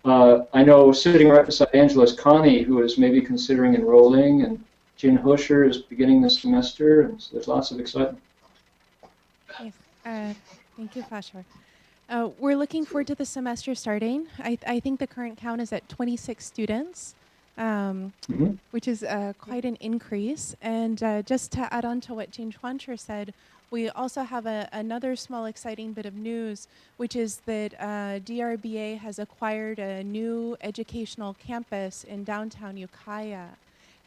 Speaker 2: I know sitting right beside Angela is Connie, who is maybe considering enrolling, and Jin Husher is beginning the semester, and so there's lots of excitement.
Speaker 9: Yes. Thank you, Fashar. We're looking forward to the semester starting. I think the current count is at 26 students, which is quite an increase. And just to add on to what Jane Chuanshi said, we also have another small exciting bit of news, which is that DRBA has acquired a new educational campus in downtown Ukiah.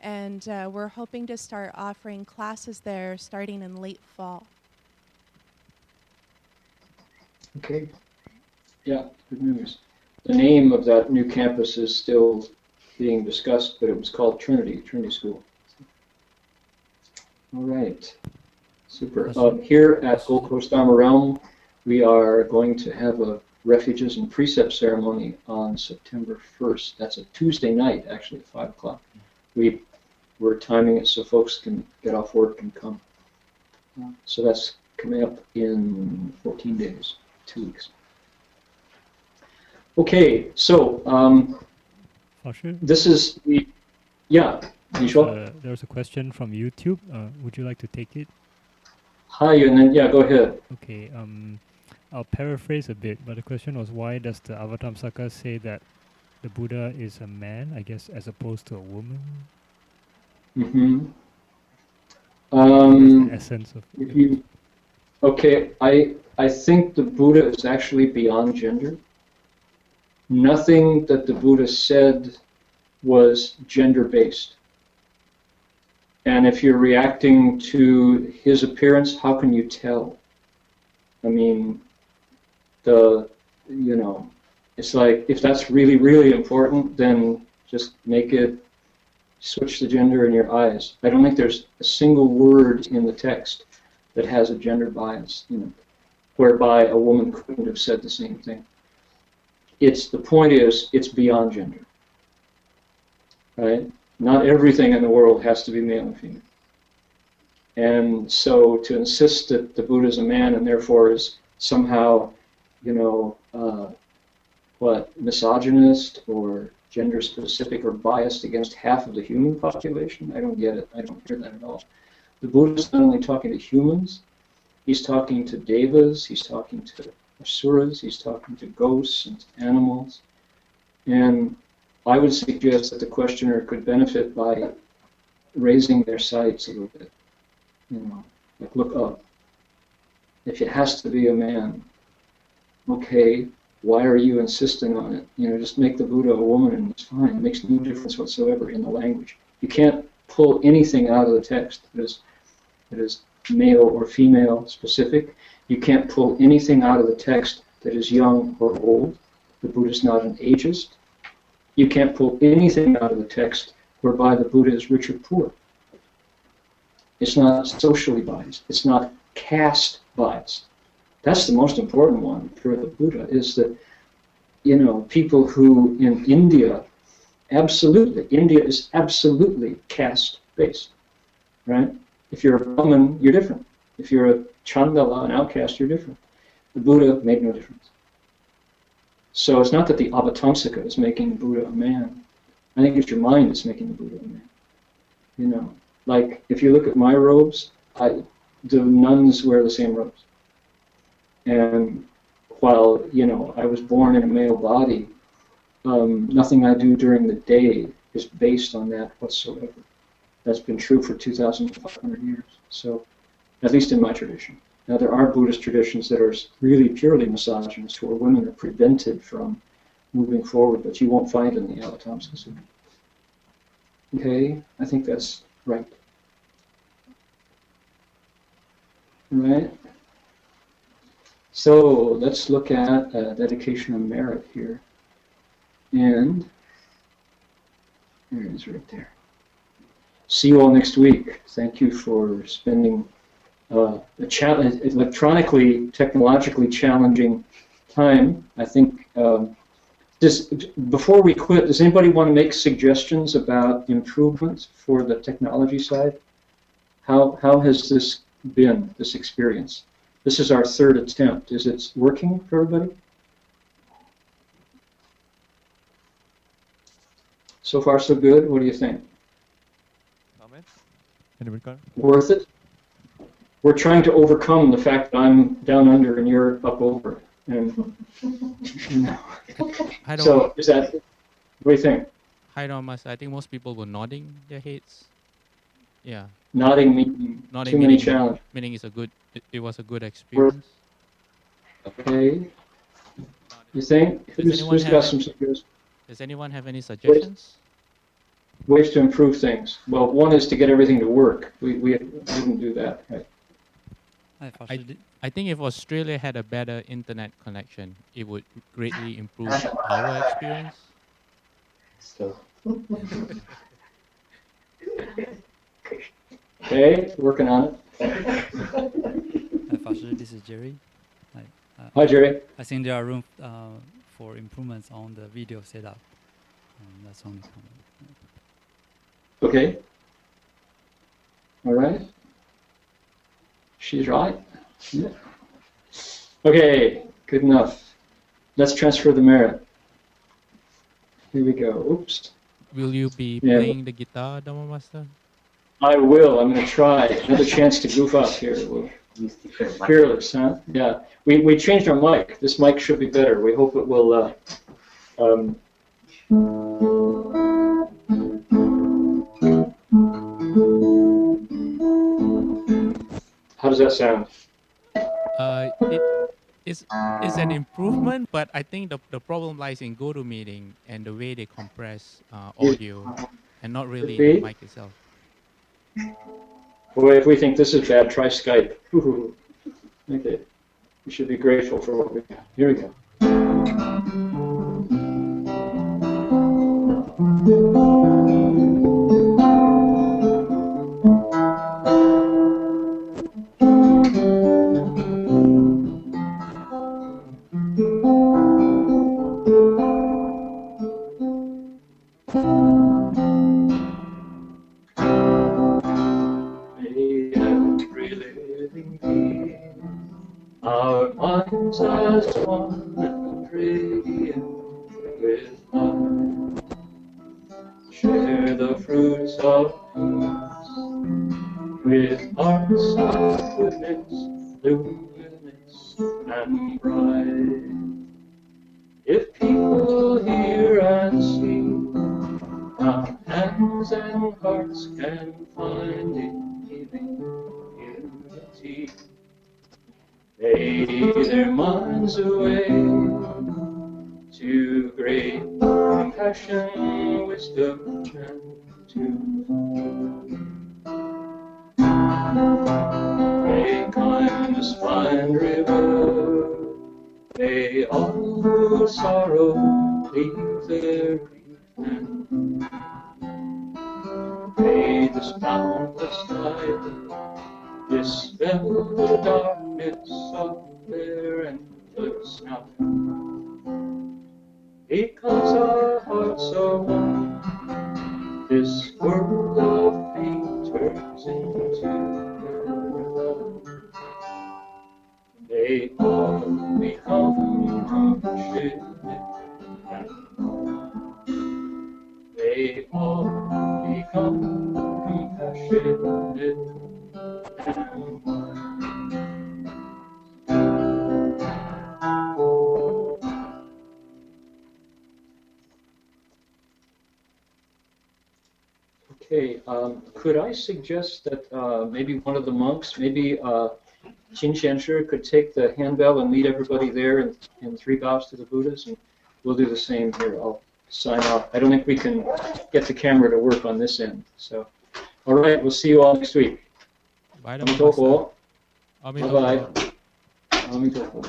Speaker 9: And we're hoping to start offering classes there starting in late fall.
Speaker 2: Okay. Yeah, good news. The name of that new campus is still being discussed, but it was called Trinity School. All right. Super. Here at Gold Coast Dharma Realm, we are going to have a Refuges and Precept ceremony on September 1st. That's a Tuesday night, actually, at 5 o'clock. We're timing it so folks can get off work and come. So that's coming up in 14 days, 2 weeks. Okay, so this is the, yeah,
Speaker 10: there's a question from YouTube. Would you like to take it?
Speaker 2: Hi, and then, yeah, go ahead.
Speaker 10: Okay, I'll paraphrase a bit, but the question was, why does the Avatamsaka say that the Buddha is a man, I guess, as opposed to a woman?
Speaker 2: Mm-hmm.
Speaker 10: The essence of
Speaker 2: okay, I think the Buddha is actually beyond gender. Nothing that the Buddha said was gender-based. And if you're reacting to his appearance, how can you tell? I mean, it's like, if that's really, really important, then just switch the gender in your eyes. I don't think there's a single word in the text that has a gender bias, whereby a woman couldn't have said the same thing. The point is, it's beyond gender, right? Not everything in the world has to be male and female. And so to insist that the Buddha is a man and therefore is somehow, misogynist or gender specific or biased against half of the human population. I don't get it. I don't hear that at all. The Buddha is not only talking to humans, he's talking to devas, he's talking to asuras, he's talking to ghosts and animals. And I would suggest that the questioner could benefit by raising their sights a little bit. You know, like look up. If it has to be a man, okay, why are you insisting on it? You know, just make the Buddha a woman and it's fine. It makes no difference whatsoever in the language. You can't pull anything out of the text that is male or female specific. You can't pull anything out of the text that is young or old. The Buddha is not an ageist. You can't pull anything out of the text whereby the Buddha is rich or poor. It's not socially biased. It's not caste biased. That's the most important one for the Buddha, is that, you know, people who in India, India is absolutely caste-based, right? If you're a Brahmin, you're different. If you're a Chandala, an outcast, you're different. The Buddha made no difference. So it's not that the Avatamsaka is making the Buddha a man. I think it's your mind that's making the Buddha a man. You know, like if you look at my robes, the nuns wear the same robes. And while, you know, I was born in a male body, nothing I do during the day is based on that whatsoever. That's been true for 2,500 years. So, at least in my tradition. Now, there are Buddhist traditions that are really purely misogynist, where women are prevented from moving forward, but you won't find it in the Avatamsaka Sutra. Okay, I think that's right. Right? So let's look at dedication of merit here. And there it is right there. See you all next week. Thank you for spending a electronically, technologically challenging time. I think before we quit, does anybody want to make suggestions about improvements for the technology side? How has this been, this experience? This is our third attempt. Is it working for everybody? So far, so good. What do you think?
Speaker 6: Comments? Anybody got it?
Speaker 2: Worth it? We're trying to overcome the fact that I'm down under and you're up over. And you know. So is that? What do you think?
Speaker 1: Hi, Thomas. I think most people were nodding their heads. Yeah.
Speaker 2: Nodding meaning too many challenge.
Speaker 1: Meaning it's a good. It was a good experience.
Speaker 2: Okay. You think? Who's got some suggestions?
Speaker 1: Does anyone have any suggestions?
Speaker 2: Ways to improve things. Well, one is to get everything to work. We didn't do that. Right?
Speaker 1: I think if Australia had a better internet connection, it would greatly improve our experience.
Speaker 2: So. Okay, working on it.
Speaker 11: Hi, Fasher, this is Jerry.
Speaker 2: Hi, Jerry.
Speaker 11: I think there are room for improvements on the video setup. That's only comment.
Speaker 2: Okay. All right. She's right. Yeah. Okay, good enough. Let's transfer the merit. Here we go. Oops.
Speaker 1: Will you be playing the guitar, Dharma Master?
Speaker 2: I will. I'm going to try. Another chance to goof up here. Fearless, huh? Yeah. We changed our mic. This mic should be better. We hope it will. How does that sound?
Speaker 1: It's an improvement, but I think the problem lies in GoToMeeting and the way they compress audio, and not really the mic itself.
Speaker 2: Well, if we think this is bad, try Skype. Okay. We should be grateful for what we got. Here we go. Our minds as one and radiant with love. attitudes of peace, with hearts of goodness, luminous and bright. If people hear and see how hands and hearts can find in giving unity, lay their minds away to great compassion, wisdom, and truth. May kindness find river, may all who sorrow leave their grief, and may this boundless light dispel the darkness of their endless night. Because our hearts are one, this world of pain turns into love. May all become compassionate, and may all become compassionate and wise. Okay, could I suggest that maybe one of the monks, maybe Heng Sure, could take the handbell and lead everybody there in 3 bows to the Buddhas, and we'll do the same here. I'll sign off. I don't think we can get the camera to work on this end. So, all right, we'll see you all next week.
Speaker 1: Bye.
Speaker 2: Amitofo.
Speaker 1: Amitofo.
Speaker 2: Bye-bye. Amitofo.